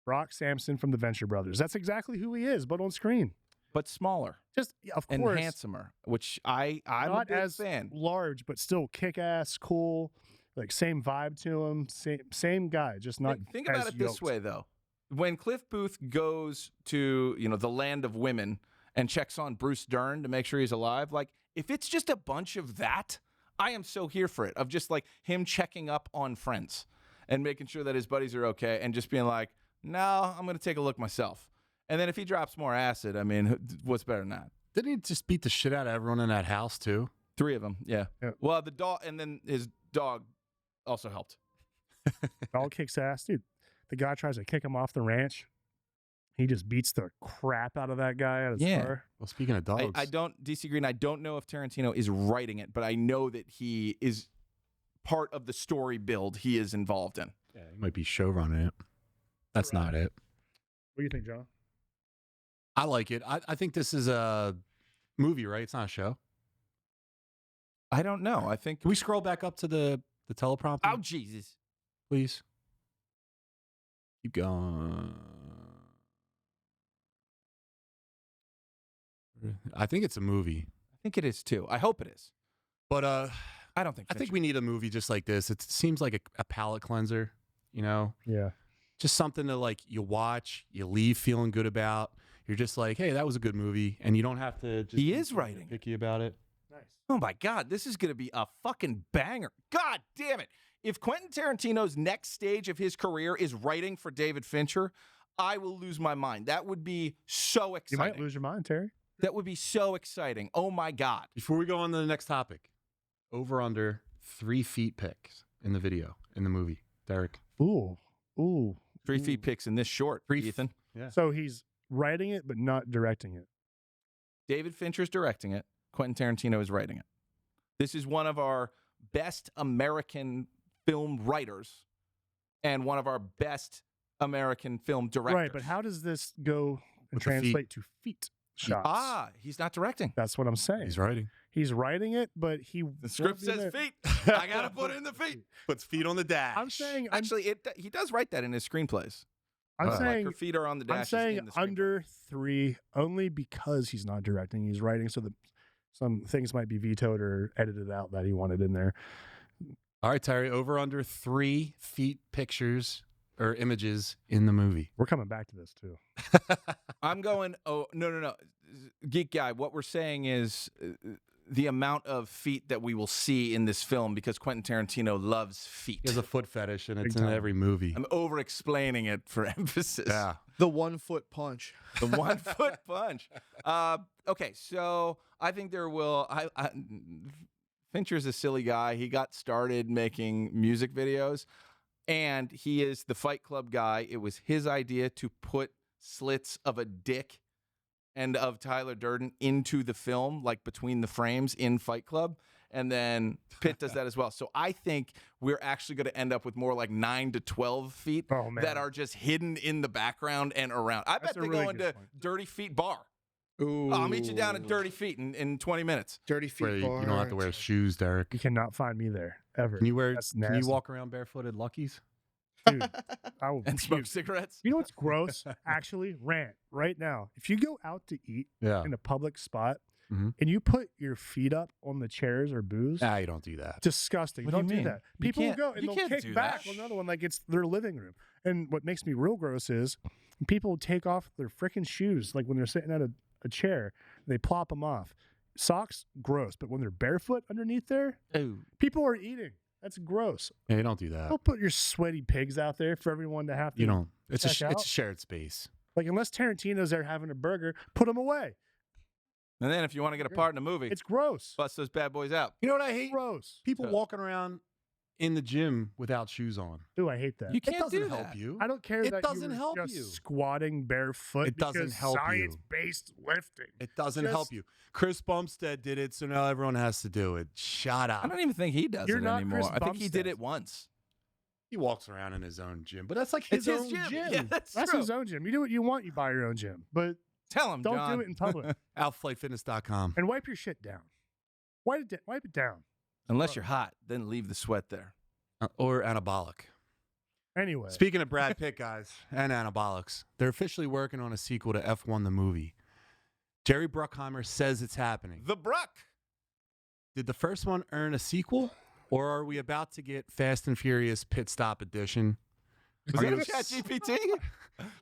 Brock Sampson from the Venture Brothers. That's exactly who he is, but on screen. But smaller Just, yeah, of and course, handsomer, which I'm a not big as fan. large, but still kick-ass, cool. Like same vibe to him. Same guy, just not. Think about as it this yoked. way, though. When Cliff Booth goes to, the land of women and checks on Bruce Dern to make sure he's alive, like, if it's just a bunch of that, I am so here for it, of just like him checking up on friends and making sure that his buddies are okay and just being like, no, I'm going to take a look myself. And then if he drops more acid, I mean, what's better than that? Didn't he just beat the shit out of everyone in that house too? 3 of them, yeah. Yeah. Well, the dog, and then his dog also helped. Dog kicks ass, dude. The guy tries to kick him off the ranch. He just beats the crap out of that guy at his Yeah. car. Well, speaking of dogs, I don't, DC Green, I don't know if Tarantino is writing it, but I know that he is part of the story build he is involved in. Yeah, he might be showrunning it. That's not it. What do you think, John? I like it. I think this is a movie, right? It's not a show. I don't know. I think. Can we scroll back up to the teleprompter, Oh, Jesus. please? Keep going. I think it's a movie, I think it is too. I hope it is. but I don't think. I think we need a movie just like this. It seems like a palate cleanser, Yeah. just something to like you watch, you leave feeling good about. You're just like, hey, that was a good movie, and you don't have to. Just He be is writing. picky about it. Nice. Oh my God, this is going to be a fucking banger. God damn it. If Quentin Tarantino's next stage of his career is writing for David Fincher, I will lose my mind. That would be so You exciting. might lose your mind, Terry. That would be so exciting. Oh my God. Before we go on to the next topic, over under 3 feet picks in the video in the movie, Derek. Ooh. 3 feet picks in this short, Ethan. Yeah. So he's writing it, but not directing it. David Fincher's directing it. Quentin Tarantino is writing it. This is one of our best American film writers and one of our best American film directors. Right, but how does this go and With the feet. translate to feet shots? He's not directing. That's what I'm saying. He's writing. He's writing it, but The script won't be says there. feet. I gotta put in the feet. Puts feet on the dash. I'm saying Actually, he does write that in his screenplays. I'm Like saying her feet are on the dash. I'm saying in the screenplay. under 3 only because he's not directing. He's writing, so that some things might be vetoed or edited out that he wanted in there. All right, Terry, over under 3 feet pictures or images in the movie. We're coming back to this too. I'm going. Oh no, Geek Guy. What we're saying is the amount of feet that we will see in this film, because Quentin Tarantino loves feet. He has a foot fetish, and it's Big in time. every movie. I'm over-explaining it for emphasis. Yeah. The 1 foot punch. The 1 foot punch. Okay, so I think there will. Fincher's a silly guy. He got started making music videos, and he is the Fight Club guy. It was his idea to put slits of a dick and of Tyler Durden into the film, like between the frames in Fight Club. And then Pitt does that as well. So I think we're actually going to end up with more like 9 to 12 feet Oh, man. that are just hidden in the background and around. I bet That's a they really go good into point. Dirty Feet Bar. Ooh. I'll meet you down at Dirty Feet in 20 minutes. Dirty feet Where you bar. don't have to wear shoes, Derek. You cannot find me there ever. Can you wear? That's Can you nasty. walk around barefooted Luckies? Dude, I will And smoke puke. cigarettes. You know what's gross? Actually, rant right now. If you go out to eat Yeah. in a public spot Mhm. and you put your feet up on the chairs or booths, Nah, you don't do that. disgusting. What do you Don't do mean? that. You People will can't- go and you they'll can't kick do back that. on another one like it's their living room. And what makes me real gross is people take off their freaking shoes like when they're sitting at a chair. They plop them off. Socks, gross. But when they're barefoot underneath there, Ooh. people are eating. That's gross. Yeah, you don't do that. Don't put your sweaty pigs out there for everyone to have to. You don't. It's check it's out. a shared space. Like, unless Tarantino's there having a burger, put them away. And then if you want to get a part in the movie, It's gross. bust those bad boys out. You know what I hate? Gross. People So- walking around in the gym without shoes on. Ooh, I hate that. You It can't doesn't do help that. you. I don't care It that doesn't you were help just you. squatting barefoot. It doesn't because help you. Science-based lifting. It doesn't Just- help you. Chris Bumstead did it, so now everyone has to do it. Shut I up. don't even think he does You're it not anymore. Chris I think he did Bumstead. it once. He walks around in his own gym, but that's like It's his his own gym. gym. Yeah, that's That's true. his own gym. You do what you want. You buy your own gym, but Tell him, don't John. do it in public. Outflightfitness.com. And wipe your shit down. Wipe it down. Unless you're hot, then leave the sweat there. Or anabolic. Anyway, Speaking of Brad Pitt, guys, and anabolics, they're officially working on a sequel to F1 the movie. Jerry Bruckheimer says it's happening. The Bruck. Did the first one earn a sequel, or are we about to get Fast and Furious Pit Stop Edition? Was Are that you- ChatGPT?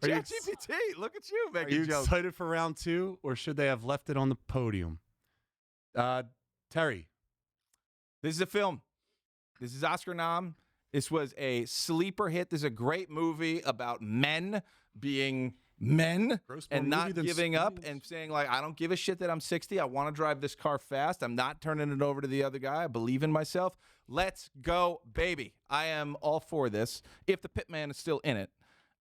Are you- ChatGPT, look at you Are making you jokes. excited for round 2, or should they have left it on the podium? Terry. This is a film. This is Oscar nom. This was a sleeper hit. This is a great movie about men being men Gross more and movie not than giving up Speeds. and saying, like, I don't give a shit that I'm 60. I want to drive this car fast. I'm not turning it over to the other guy. I believe in myself. Let's go, baby. I am all for this if the Pitman is still in it.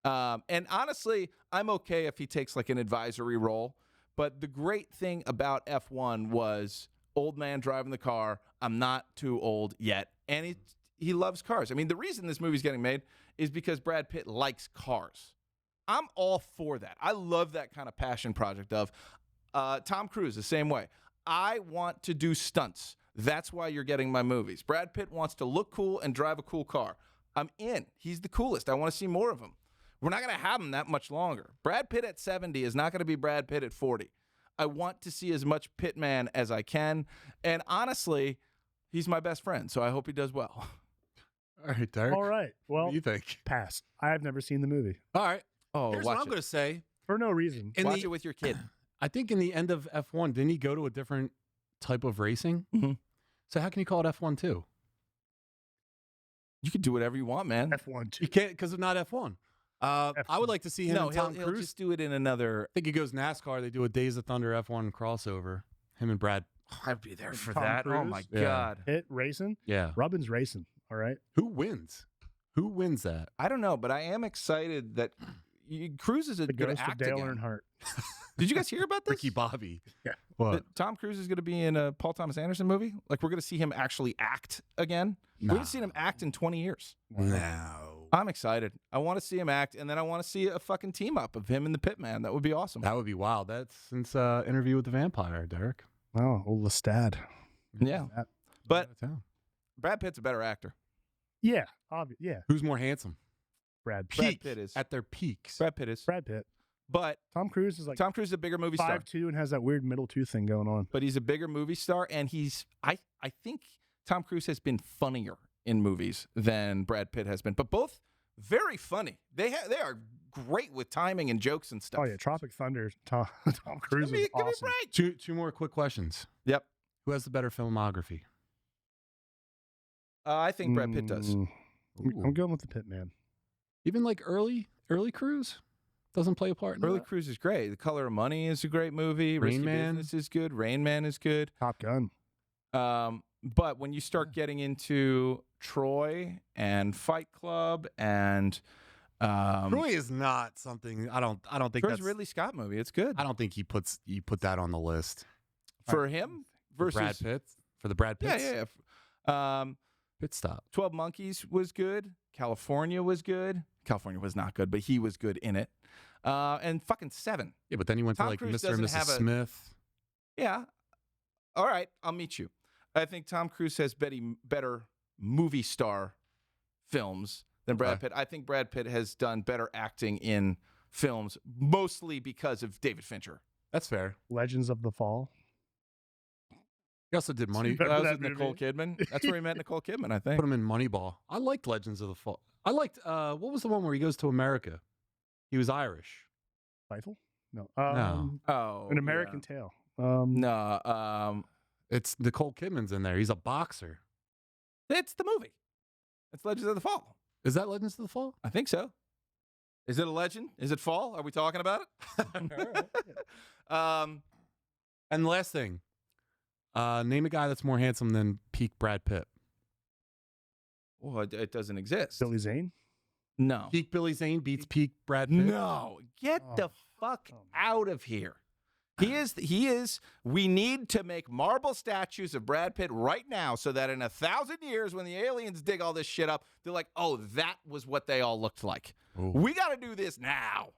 And honestly, I'm okay if he takes like an advisory role. But the great thing about F1 was old man driving the car. I'm not too old yet. And he loves cars. I mean, the reason this movie's getting made is because Brad Pitt likes cars. I'm all for that. I love that kind of passion project of Tom Cruise, the same way. I want to do stunts. That's why you're getting my movies. Brad Pitt wants to look cool and drive a cool car. I'm in. He's the coolest. I want to see more of him. We're not going to have him that much longer. Brad Pitt at 70 is not going to be Brad Pitt at 40. I want to see as much Pittman as I can. And honestly, he's my best friend, so I hope he does well. All right, Derek. all right. What Well, do you think? pass. I have never seen the movie All right. Oh, Here's what watch I'm it. going to say. for no reason. In Watch the- it with your kid. I think in the end of F1, didn't he go to a different type of racing? Mhm. So how can you call it F1 too? You can do whatever you want, man. F1 You can't because it's not F1. I would like to see him No, and Tom he'll Cruise. just do it in another. I think he goes NASCAR. They do a Days of Thunder F1 crossover. Him and Brad. I'd be there for Tom that. Oh Cruise? my Yeah. god. Hit racing. Yeah. Robin's racing. All right. Who wins? Who wins that? I don't know, but I am excited that Cruise is a The good ghost of act Dale again. Earnhardt. Did you guys hear about this? Ricky Bobby. Yeah. What? That Tom Cruise is going to be in a Paul Thomas Anderson movie? Like, we're going to see him actually act again? We haven't seen him act in 20 years. No. I'm excited. I want to see him act, and then I want to see a fucking team up of him and the Pitman. That would be awesome. That would be wild. That's since Interview with the Vampire, Derek. Oh, old Lestat. Yeah. That- But Out of town. Brad Pitt's a better actor. Yeah. Yeah. Who's more handsome? Brad Pitt. Brad Peak Pitt is. at their peaks. Brad Pitt is. Brad Pitt. But Tom Cruise is like Tom Cruise is a bigger movie star. 5'2" and has that weird middle tooth thing going on. But he's a bigger movie star, and I think Tom Cruise has been funnier in movies than Brad Pitt has been. But both very funny. They are great with timing and jokes and stuff. Oh yeah, Tropic Thunder. Tom Cruise Give me is awesome. a break. Two more quick questions. Yep. Who has the better filmography? I think Brad Pitt does. I'm Ooh. going with the Pit Man. Even like early Cruise doesn't play a part in Early that? Cruise is great. The Color of Money is a great movie. Rain Risky Man. Business is good. Rain Man is good. Top Gun. But when you start getting into Troy and Fight Club and Troy is not something I don't think Troy's that's a Ridley Scott movie. It's good. I don't think you put that on the list. For him versus Brad Pitt for the Brad Pitts. Yeah. Pit stop. 12 Monkeys was good. California was good. California was not good, but he was good in it. And fucking 7. Yeah, but then you went Tom to like Cruise Mr. and doesn't Mrs. have a- Smith. Yeah. All right, I'll meet you. I think Tom Cruise has better movie star films than Brad Okay. Pitt. I think Brad Pitt has done better acting in films, mostly because of David Fincher. That's fair. Legends of the Fall. He also did Money. Remember That was that with Nicole Kidman. That's where he met Nicole Kidman, I think. Put him in Moneyball. I liked Legends of the Fall. I liked what was the one where he goes to America? He was Irish. Feifel? No. Oh, An American Tale. No, It's Nicole Kidman's in there. He's a boxer. it's the movie. It's Legends of the Fall. Is that Legends of the Fall? I think so. Is it a legend? Is it fall? Are we talking about it? And the last thing, name a guy that's more handsome than peak Brad Pitt. Well, it doesn't exist. Billy Zane. No. Peak Billy Zane beats peak Brad Pitt. No. Get Oh, the fuck come on. out of here. He is. We need to make marble statues of Brad Pitt right now so that in 1,000 years, when the aliens dig all this shit up, they're like, oh, that was what they all looked like. Ooh. We got to do this now.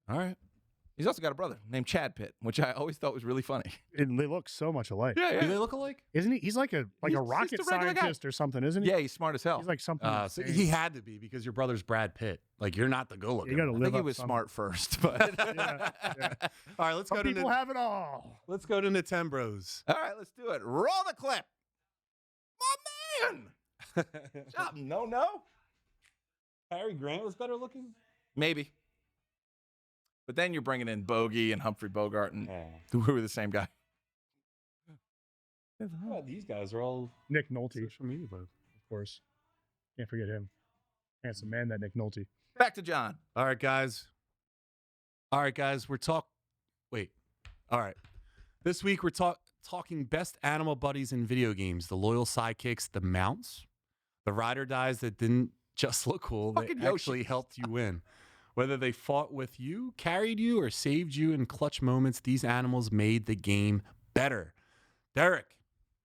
All right. He's also got a brother named Chad Pitt, which I always thought was really funny. And they look so much alike. Yeah, Do they look alike? Isn't he? He's like a He's rocket just a regular guy. scientist or something, isn't he? Yeah, he's smart as hell. He's like something. So insane. he had to be because your brother's Brad Pitt. Like you're not the go looking. You got to I live think he up was some- smart first, but Yeah. All right, let's Some go to people have it all. let's go to Nintenbros. all right, let's do it. Roll the clip. My man. Stop. No. Harry Grant was better looking. Maybe. But then you're bringing in Bogey and Humphrey Bogart, and who were the same guy. These guys are all Nick Nolte, social media, bro. of course. Can't forget him. Handsome man, that Nick Nolte. Back to John. All right, guys. We're Wait. All right. This week we're talking best animal buddies in video games. The loyal sidekicks, the mounts, the ride or dies that didn't just look cool. They Fucking Yoshi. actually helped you win. Whether they fought with you, carried you, or saved you in clutch moments, these animals made the game better. Derek,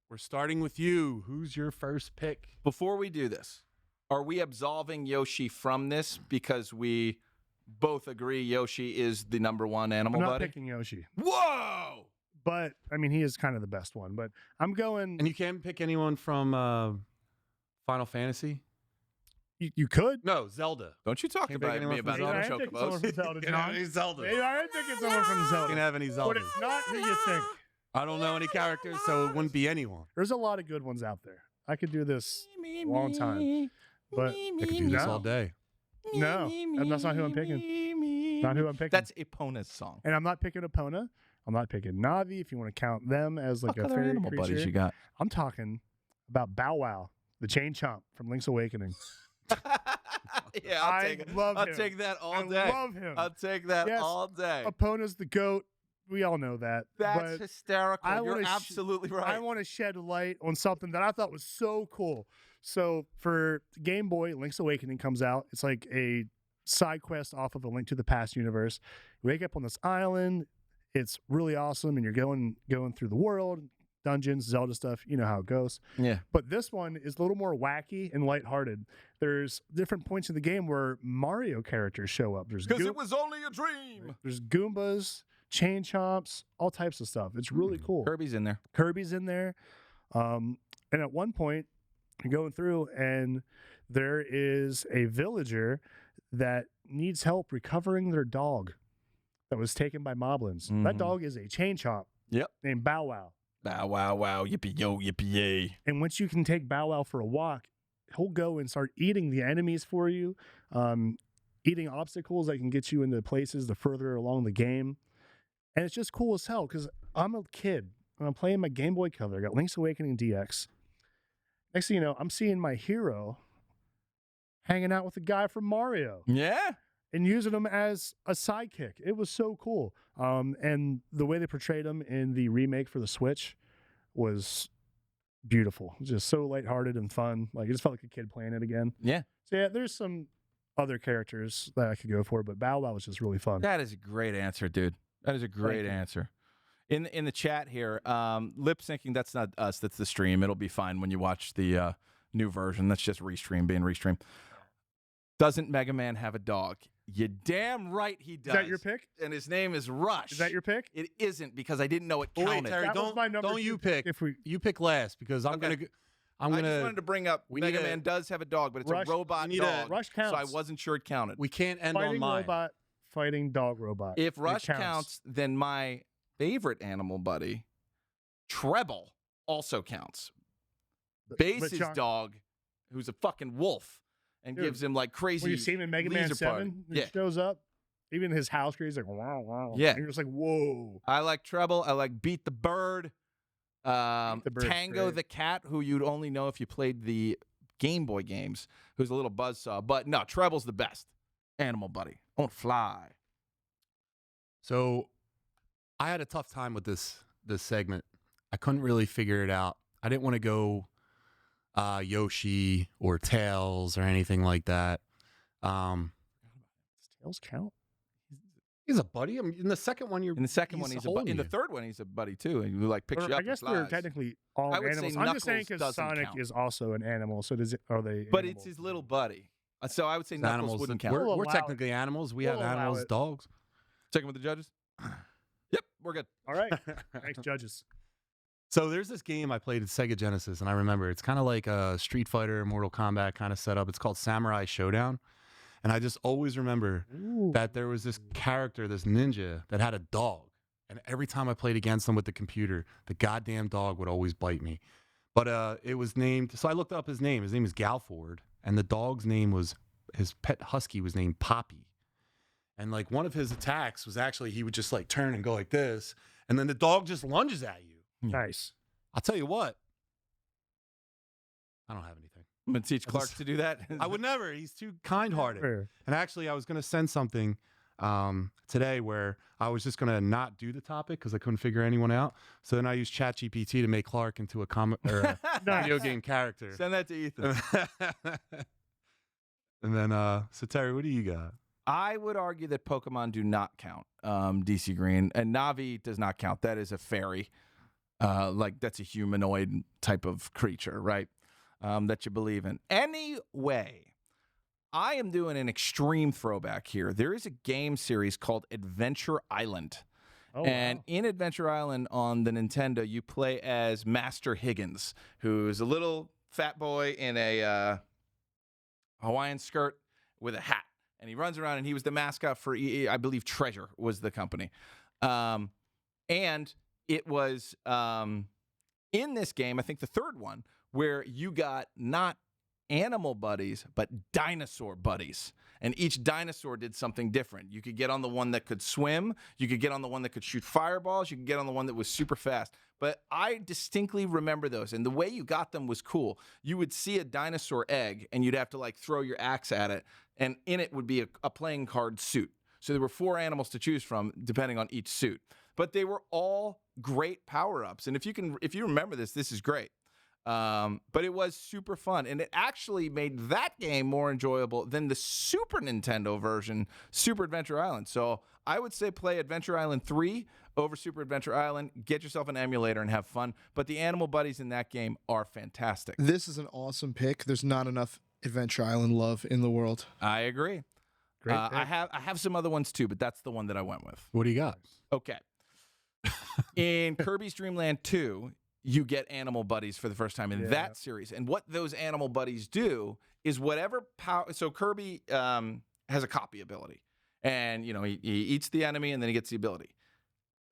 we're starting with you. Who's your first pick? Before we do this, are we absolving Yoshi from this because we both agree Yoshi is the number one animal I'm not buddy? picking Yoshi, Whoa! but I mean, he is kind of the best one. But I'm going. And you can't pick anyone from Final Fantasy? You could. No, Zelda. Don't you talk Can't pick about anyone me from about Maybe other I am picking someone chocobos. from Zelda, You can have John. any Zelda. Maybe I am picking someone from You Zelda. can have any But Zelda. it's not who you think. I don't know any characters, so it wouldn't be anyone. There's a lot of good ones out there. I could do this long time. But I could do this No. all day. No, that's not who I'm picking. Not who I'm picking. That's Epona's song. And I'm not picking Epona. I'm not picking Navi, if you want to count them as like What a other fairy animal creature. buddies you got? I'm talking about Bow Wow, the chain chomp from Link's Awakening. Yeah, I love I'll him. take that all I day. love him. I'll take that Yes. all day. Epona's the GOAT. We all know that. That's but hysterical. I You're wanna absolutely right. I want to shed light on something that I thought was so cool. So for Game Boy, Link's Awakening comes out. It's like a side quest off of A Link to the Past universe. You wake up on this island. It's really awesome, and you're going through the world, dungeons, Zelda stuff. You know how it goes. Yeah. But this one is a little more wacky and lighthearted. There's different points in the game where Mario characters show up. Because it was only a dream. There's Goombas, Chain Chomps, all types of stuff. It's really cool. Kirby's in there. Kirby's in there. And at one point, you're going through, and there is a villager that needs help recovering their dog that was taken by moblins. That dog is a chain chomp. Yep. Named Bow Wow. Bow wow wow, yippee yo, yippee yay. And once you can take Bow Wow for a walk, he'll go and start eating the enemies for you, eating obstacles that can get you into places the further along the game. And it's just cool as hell because I'm a kid and I'm playing my Game Boy Color. I got Link's Awakening DX. Next thing you know, I'm seeing my hero hanging out with the guy from Mario. Yeah. And using him as a sidekick. It was so cool. And the way they portrayed him in the remake for the Switch was beautiful. Just so lighthearted and fun. Like, it just felt like a kid playing it again. Yeah. So, yeah, there's some other characters that I could go for, but Bow Wow was just really fun. That is a great answer, dude. That is a great answer. In the chat here, lip syncing, that's not us, that's the stream. It'll be fine when you watch the new version. That's just restream being restream. Doesn't Mega Man have a dog? You damn right he does. Is that your pick? And his name is Rush. Is that your pick? It isn't because I didn't know it Oh, counted. wait, Terry, That was my number don't two you pick pick. You pick last because I'm Okay. gonna. I just wanted to bring up we Mega need a- Man does have a dog, but it's Rush- a robot we need a- dog. Rush so I counts. wasn't sure it counted. We can't end on Fighting mine. robot, fighting dog robot. If It Rush counts, then my favorite animal buddy, Treble, also counts. But Base's John- dog, who's a fucking wolf, and Dude, gives him like crazy. when you see him in Mega Man laser 7, party. he Yeah. shows up. Even his house, he's like, wow, wow. Yeah. And you're just like, whoa. I like Treble. I like Beat the Bird. the Bird's Tango great. the cat, who you'd only know if you played the Game Boy games, who's a little buzzsaw. But no, Treble's the best animal buddy. On fly. So, I had a tough time with this segment. I couldn't really figure it out. I didn't want to go Yoshi or Tails or anything like that. Does Tails count? He's a buddy. I mean, in the second one, In the second one, he's a buddy. In the third one, he's a buddy too, and he like picks Or you up. I guess and they're flies. technically all I would say animals. I'm just saying Knuckles because doesn't Sonic count. is also an animal. So are they? But animals? it's his little buddy. So I would say Knuckles animals. wouldn't We're, count. We'll we're allow technically animals. We have We'll allow animals, it. dogs. Checking with the judges. Yep, we're good. All right. Thanks, judges. So there's this game I played at Sega Genesis, and I remember it's kind of like a Street Fighter, Mortal Kombat kind of setup. It's called Samurai Showdown. And I just always remember Ooh. that there was this character, this ninja, that had a dog. And every time I played against him with the computer, the goddamn dog would always bite me. But it was named, so I looked up his name. His name is Galford. And the dog's name was, his pet husky was named Poppy. And like one of his attacks was actually, he would just like turn and go like this. And then the dog just lunges at you. Nice. I'll tell you what. I don't have anything. I'm gonna teach Clark to do that. I would never. He's too kind-hearted. Fair. And actually, I was going to send something today where I was just going to not do the topic because I couldn't figure anyone out. So then I used ChatGPT to make Clark into a comic or a video game character. Send that to Ethan. And then, so Terry, what do you got? I would argue that Pokemon do not count. DC Green and Navi does not count. That is a fairy. Like that's a humanoid type of creature, right? That you believe in. Anyway, I am doing an extreme throwback here. There is a game series called Adventure Island. Oh, And wow. in Adventure Island on the Nintendo, you play as Master Higgins, who's a little fat boy in a Hawaiian skirt with a hat. And he runs around, and he was the mascot for, I believe, Treasure was the company. And it was in this game, I think the third one, where you got not animal buddies, but dinosaur buddies. And each dinosaur did something different. You could get on the one that could swim. You could get on the one that could shoot fireballs. You could get on the one that was super fast. But I distinctly remember those. And the way you got them was cool. You would see a dinosaur egg, and you'd have to like throw your axe at it. And in it would be a playing card suit. So there were 4 animals to choose from, depending on each suit. But they were all great power-ups. And if you remember this, this is great. But it was super fun, and it actually made that game more enjoyable than the Super Nintendo version, Super Adventure Island. So I would say play Adventure Island 3 over Super Adventure Island. Get yourself an emulator and have fun. But the animal buddies in that game are fantastic. This is an awesome pick. There's not enough Adventure Island love in the world. I agree. Great. I have some other ones too, but that's the one that I went with. What do you got? Okay. In Kirby's Dream Land 2, you get animal buddies for the first time in that series. And what those animal buddies do is whatever power. So Kirby has a copy ability. And, you know, he eats the enemy and then he gets the ability.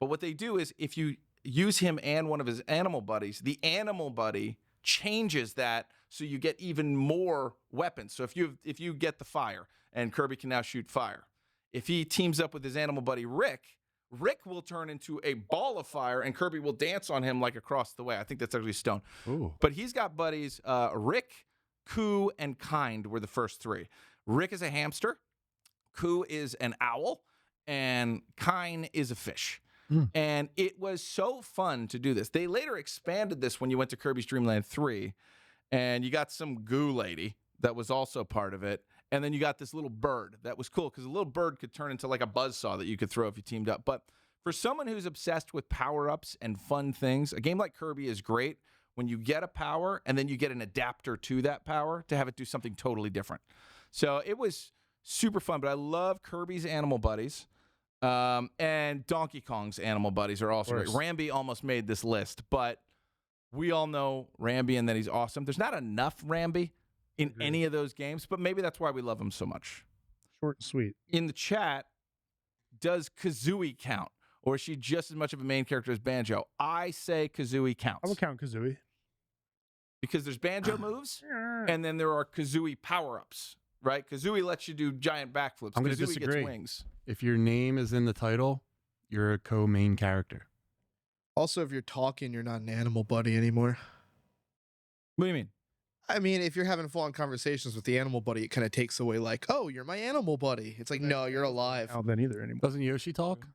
But what they do is if you use him and one of his animal buddies, the animal buddy changes that so you get even more weapons. So if you get the fire, and Kirby can now shoot fire. If he teams up with his animal buddy Rick will turn into a ball of fire, and Kirby will dance on him like across the way. I think that's actually stone. Ooh. But he's got buddies, Rick, Koo, and Kind were the first three. Rick is a hamster, Koo is an owl, and Kind is a fish. And it was so fun to do this. They later expanded this when you went to Kirby's Dream Land 3, and you got some goo lady that was also part of it. And then you got this little bird that was cool because the little bird could turn into like a buzzsaw that you could throw if you teamed up. But for someone who's obsessed with power-ups and fun things, a game like Kirby is great when you get a power and then you get an adapter to that power to have it do something totally different. So it was super fun, but I love Kirby's animal buddies. And Donkey Kong's animal buddies are also great. Rambi almost made this list, but we all know Rambi and that he's awesome. There's not enough Rambi in any of those games, but maybe that's why we love him so much. Short and sweet. In the chat, does Kazooie count? Or is she just as much of a main character as Banjo? I say Kazooie counts. I would count Kazooie. Because there's Banjo moves, and then there are Kazooie power-ups, right? Kazooie lets you do giant backflips. I'm going to Kazooie disagree. gets wings. If your name is in the title, you're a co-main character. Also, if you're talking, you're not an animal buddy anymore. What do you mean? I mean, if you're having full-on conversations with the animal buddy, it kind of takes away like, oh, you're my animal buddy. It's like, no, you're alive. I don't then either anymore. Doesn't Yoshi talk?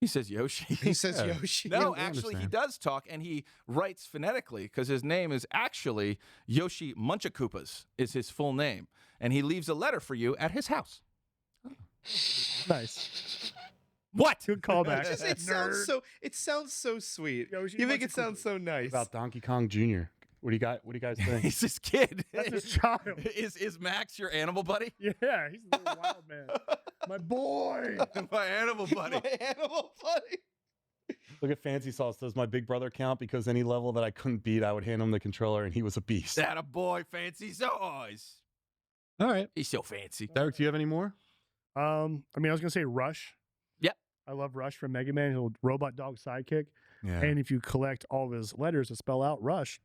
He says Yoshi. He says Yeah. Yoshi. No, I actually, he understand. does talk, and he writes phonetically because his name is actually Yoshi Munchakoopas is his full name, and he leaves a letter for you at his house. Nice. What? Good callback. It sounds so sweet. Yoshi You make it Munchakoopas. sound so nice. About Donkey Kong Jr. What do you guys think? He's his kid. That's his child. Is Max your animal buddy? Yeah, he's a little wild man. My boy. My animal buddy. My animal buddy. Look at Fancy Sauce. Does my big brother count? Because any level that I couldn't beat, I would hand him the controller, and he was a beast. That a boy, fancy sauce. All right. He's so fancy. Derek, do you have any more? I mean, I was gonna say Rush. Yep. I love Rush from Mega Man, his little robot dog sidekick. Yeah. And if you collect all of his letters to spell out Rush,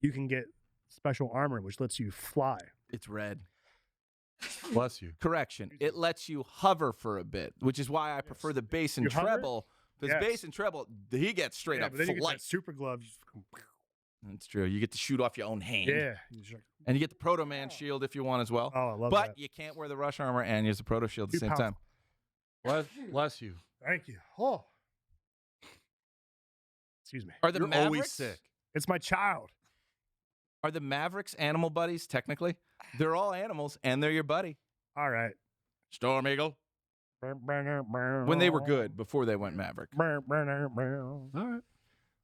you can get special armor, which lets you fly. It's red. Bless you. Correction. It lets you hover for a bit, which is why I prefer the bass and You hover? treble. Because Yes. bass and treble, he gets straight Yeah, up but then you get flight. that super glove. That's true. You get to shoot off your own hand. Yeah. You just like, And you get the Proto Man shield if you want as well. oh, I love But that. you can't wear the Rush armor and use the Proto shield at the Too same time. powerful. Bless you. Thank you. Oh. Excuse me. Are the You're Mavericks always sick. It's my child. Are the Mavericks animal buddies technically? They're all animals and they're your buddy. All right. Storm Eagle. When they were good before they went Maverick. All right.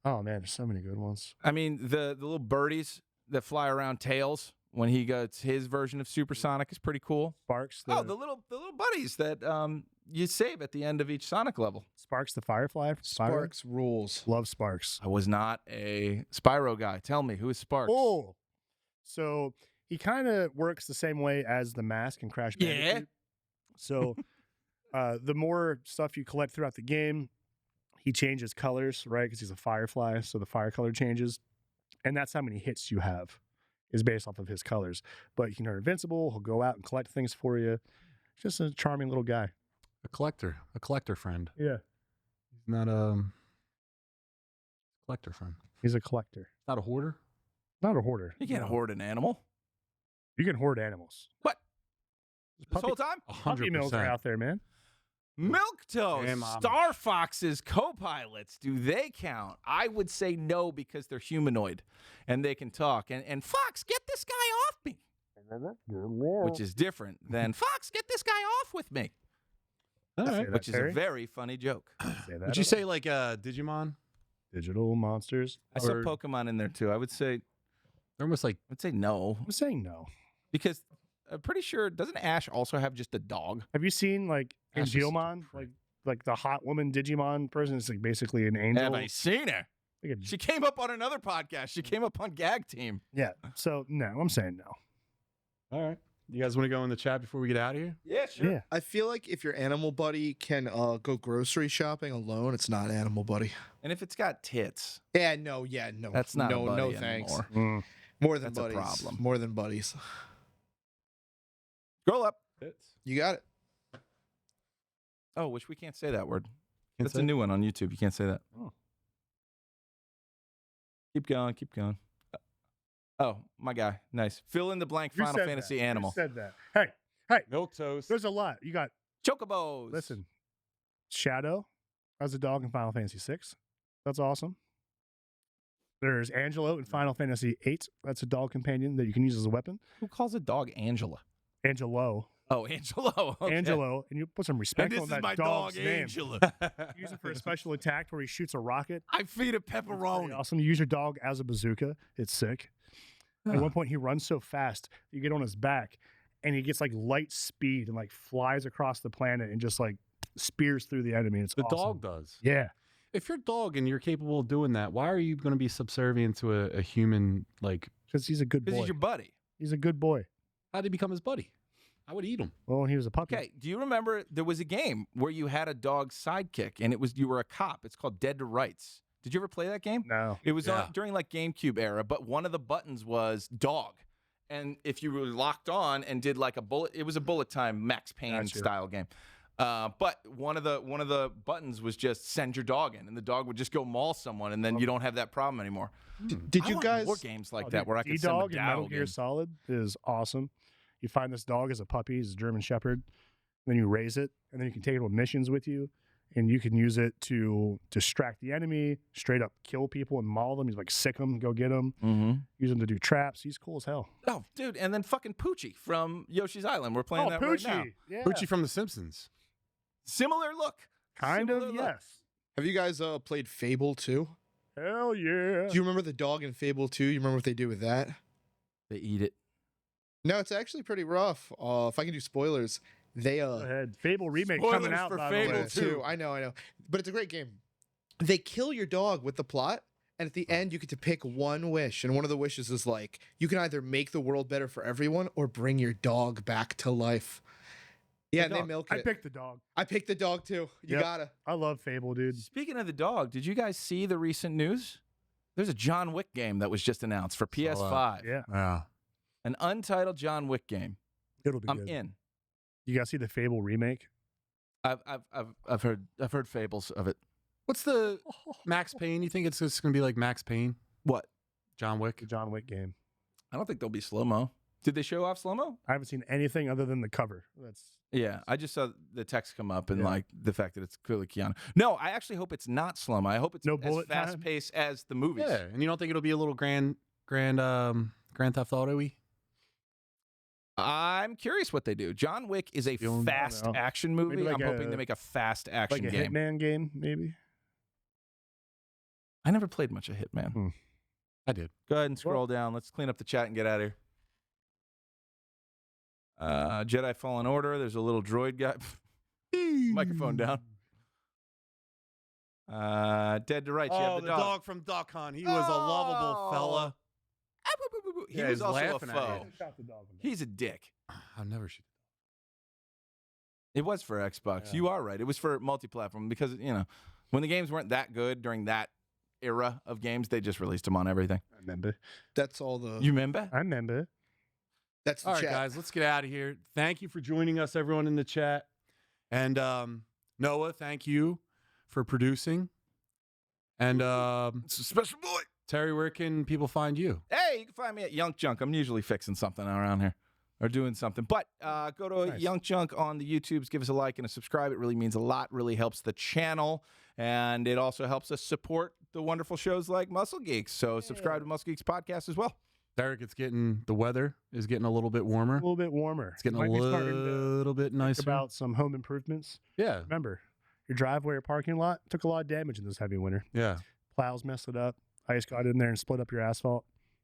Oh man, there's so many good ones. I mean, the little birdies that fly around Tails when he gets his version of Supersonic is pretty cool. Sparks. Oh, the little buddies that you save at the end of each Sonic level. Sparks the Firefly. From Spyro. Sparks rules. Love Sparks. I was not a Spyro guy. Tell me, who is Sparks? Oh, so he kind of works the same way as the Mask and Crash Yeah. Bandicoot. So the more stuff you collect throughout the game, he changes colors, right? Because he's a Firefly, so the fire color changes, and that's how many hits you have is based off of his colors. But you can turn invincible. He'll go out and collect things for you. Just a charming little guy. A collector friend. Yeah, He's not a collector friend. he's a collector, Not a hoarder. not a hoarder. You can't No. hoard an animal. You can hoard animals. What? There's This whole time? puppy mills are 100%. out there, man. Milk Toast, Yeah, Mama. Star Fox's co-pilots, do they count? I would say no because they're humanoid and they can talk. And Fox, get this guy off me. Which is different than Fox, get this guy off with me. All right. Which is a very funny joke. Would you say like Digimon? digital monsters? I saw Pokemon in there too. I would say They're almost like no. I'm saying no. Because I'm pretty sure, doesn't Ash also have just a dog? Have you seen like in Ash is Geomon, like the hot woman Digimon person? It's like basically an angel. Have I seen her? Like a- She came up on another podcast. She came up on Gag Team. yeah. So no, I'm saying no. all right. You guys want to go in the chat before we get out of here? Yeah, sure. Yeah. I feel like if your animal buddy can go grocery shopping alone, it's not animal buddy. And if it's got tits, Yeah, no. that's not no, a buddy no thanks. anymore. More than That's a buddies. problem. More than buddies. Scroll up. You got it. Oh, which we can't say that word. Can't That's say a new one on YouTube. You can't say that. Oh. Keep going. Keep going. Oh, my guy. Nice. Fill in the blank You Final said Fantasy that. animal. You said that. Hey, Milk toast. there's a lot. You got Chocobos. listen. Shadow as a dog in Final Fantasy VI. That's awesome. There's Angelo in Final Fantasy VIII. That's a dog companion that you can use as a weapon. Who calls a dog Angela? Angelo. Oh, Angelo. Okay. Angelo, and you put some And respect this on is that my dog's dog, name. Angela. Use it for a special attack where he shoots a rocket. I feed it Pretty pepperoni. awesome. You use your dog as a bazooka. It's sick. At one point, he runs so fast, you get on his back, and he gets like light speed and like flies across the planet and just like spears through the enemy. It's The awesome. dog does. Yeah. If you're a dog and you're capable of doing that, why are you going to be subservient to a human? Like, Because he's a good boy. Because he's your buddy. He's a good boy. how did he become his buddy? I would eat him. Well, when he was a puppy. Okay, do you remember there was a game where you had a dog sidekick and you were a cop? It's called Dead to Rights. Did you ever play that game? No. It was Yeah. during like GameCube era, but one of the buttons was dog. And if you were locked on and did like it was a bullet time Max Payne Gotcha. style game. But one of the buttons was just send your dog in, and the dog would just go maul someone, and then you don't have that problem anymore. Did I you want guys? more games like Oh, that dude, where I could send a D-Dog in Metal dog Gear in? Solid is awesome. You find this dog as a puppy. He's a German Shepherd. Then you raise it, and then you can take it on missions with you, and you can use it to distract the enemy, straight up kill people and maul them. He's like sick them, go get them. Mm-hmm. Use him to do traps. He's cool as hell. Oh, dude, and then fucking Poochie from Yoshi's Island. We're playing that right now. Yeah. Poochie from The Simpsons. Similar look. Kind Similar of, look. yes. Have you guys played Fable 2? Hell yeah. Do you remember the dog in Fable 2? You remember what they do with that? They eat it. No, it's actually pretty rough. If I can do spoilers, they Go ahead. Fable remake Spoilers coming out, for by Fable the way. 2. I know. But it's a great game. They kill your dog with the plot, and at the end, you get to pick one wish. And one of the wishes is like, you can either make the world better for everyone or bring your dog back to life. Yeah, and they milk I it. picked the dog. I picked the dog too. You Yep. gotta. I love Fable, dude. Speaking of the dog, did you guys see the recent news? There's a John Wick game that was just announced for PS5. Yeah, Yeah. An untitled John Wick game. it'll be I'm good. in. You guys see the Fable remake? I've heard fables of it. What's the Max Payne? You think it's just going to be like Max Payne? What? John Wick? The John Wick game. I don't think there'll be slow mo. Did they show off slow mo? I haven't seen anything other than the cover. That's Yeah, I just saw the text come up and Yeah. like the fact that it's clearly Keanu. No, I actually hope it's not slow mo. I hope it's No as bullet time? fast paced as the movies. Yeah. And you don't think it'll be a little Grand Theft Auto-y? I'm curious what they do. John Wick is a Feeling- I don't fast know. action movie. Maybe like I'm hoping a- they make a fast action like a game. Hitman game, maybe. I never played much of Hitman. I did. Go ahead and scroll down. Let's clean up the chat and get out of here. Jedi Fallen Order. There's a little droid guy. Microphone down. Dead to Rights. You have Oh, the the dog. dog from Duck Hunt. He was a lovable fella. He Yeah, was he's also a laughing at foe. you. Shot the dog. He's a dick. I'll never shoot. It was for Xbox. Yeah. You are right. It was for multi-platform because, you know, when the games weren't that good during that era of games, they just released them on everything. I remember. That's all the. You remember? I remember. That's the All right, chat. guys, let's get out of here. Thank you for joining us, everyone in the chat. And Noah, thank you for producing. And It's a special boy. Terry, where can people find you? Hey, you can find me at Yunk Junk. I'm usually fixing something around here. are doing something. But go to Nice. Young Junk on the YouTubes. Give us a like and a subscribe. It really means a lot. Really helps the channel. And it also helps us support the wonderful shows like Muscle Geeks. So subscribe to Muscle Geeks Podcast as well. Derek, the weather is getting a little bit warmer. A little bit warmer. It's getting a Might be starting to little bit think nicer. about some home improvements. Yeah, Remember, your driveway or parking lot took a lot of damage in this heavy winter. yeah. Plows messed it up. Ice got in there and split up your asphalt.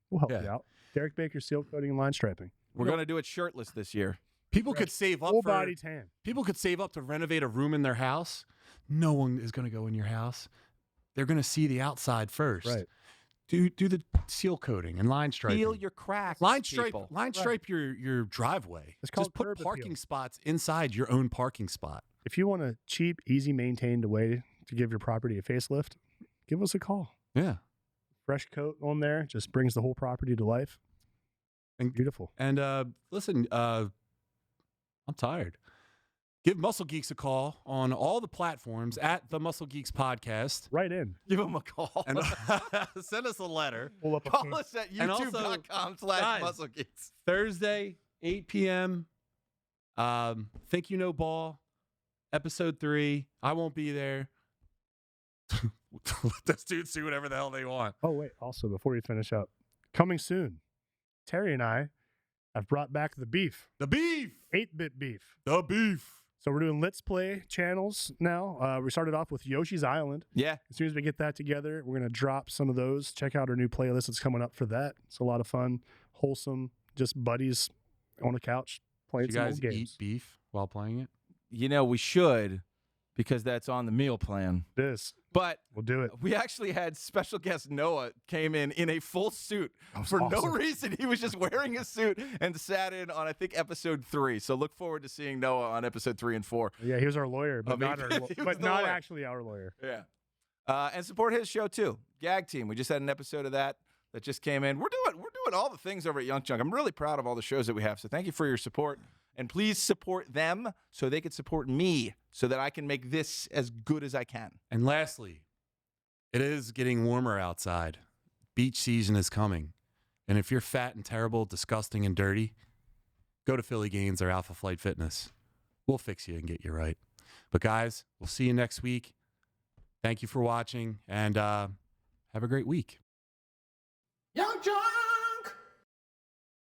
We'll help Yeah. you out. Derek Baker, seal coating and line striping. We're going to do it shirtless this year. People could save up Full for body tan. people could save up to renovate a room in their house. No one is going to go in your house. They're going to see the outside first. Right. Do the seal coating and line striping. Peel your cracks, line stripe people. stripe your driveway. It's called Just put curb parking appeal. spots inside your own parking spot. If you want a cheap, easy maintained way to give your property a facelift, give us a call. Yeah. Fresh coat on there just brings the whole property to life. And- Beautiful. And listen, I'm tired. Give Muscle Geeks a call on all the platforms at the Muscle Geeks Podcast. Right in. Give them a call. And send us a letter. Pull up a Call us at And also, guys, youtube.com/MuscleGeeks. Thursday, 8 p.m. Think You Know Ball, episode 3. I won't be there. Let those dudes do whatever the hell they want. Oh, wait. Also, before you finish up, coming soon, Terry and I have brought back the beef, The beef. 8-bit beef. The beef. So we're doing Let's Play channels now. We started off with Yoshi's Island. Yeah. As soon as we get that together, we're going to drop some of those. Check out our new playlist that's coming up for that. It's a lot of fun, wholesome, just buddies on the couch playing You some guys old games. eat beef while playing it? You know, we should because that's on the meal plan. This, But we'll do it. we actually had special guest Noah came in a full suit was for no awesome. reason. He was just wearing a suit and sat in on, I think, episode 3. So look forward to seeing Noah on episode 3 and 4. Yeah, he was our lawyer, but I mean, not, our, he was but the not lawyer. actually our lawyer. Yeah. And support his show too. Gag Team. We just had an episode of that just came in. We're doing all the things over at Young Junk. I'm really proud of all the shows that we have. So thank you for your support. And please support them so they can support me so that I can make this as good as I can. And lastly, it is getting warmer outside. Beach season is coming. And if you're fat and terrible, disgusting and dirty, go to Philly Gains or Alpha Flight Fitness. We'll fix you and get you right. But guys, we'll see you next week. Thank you for watching and have a great week.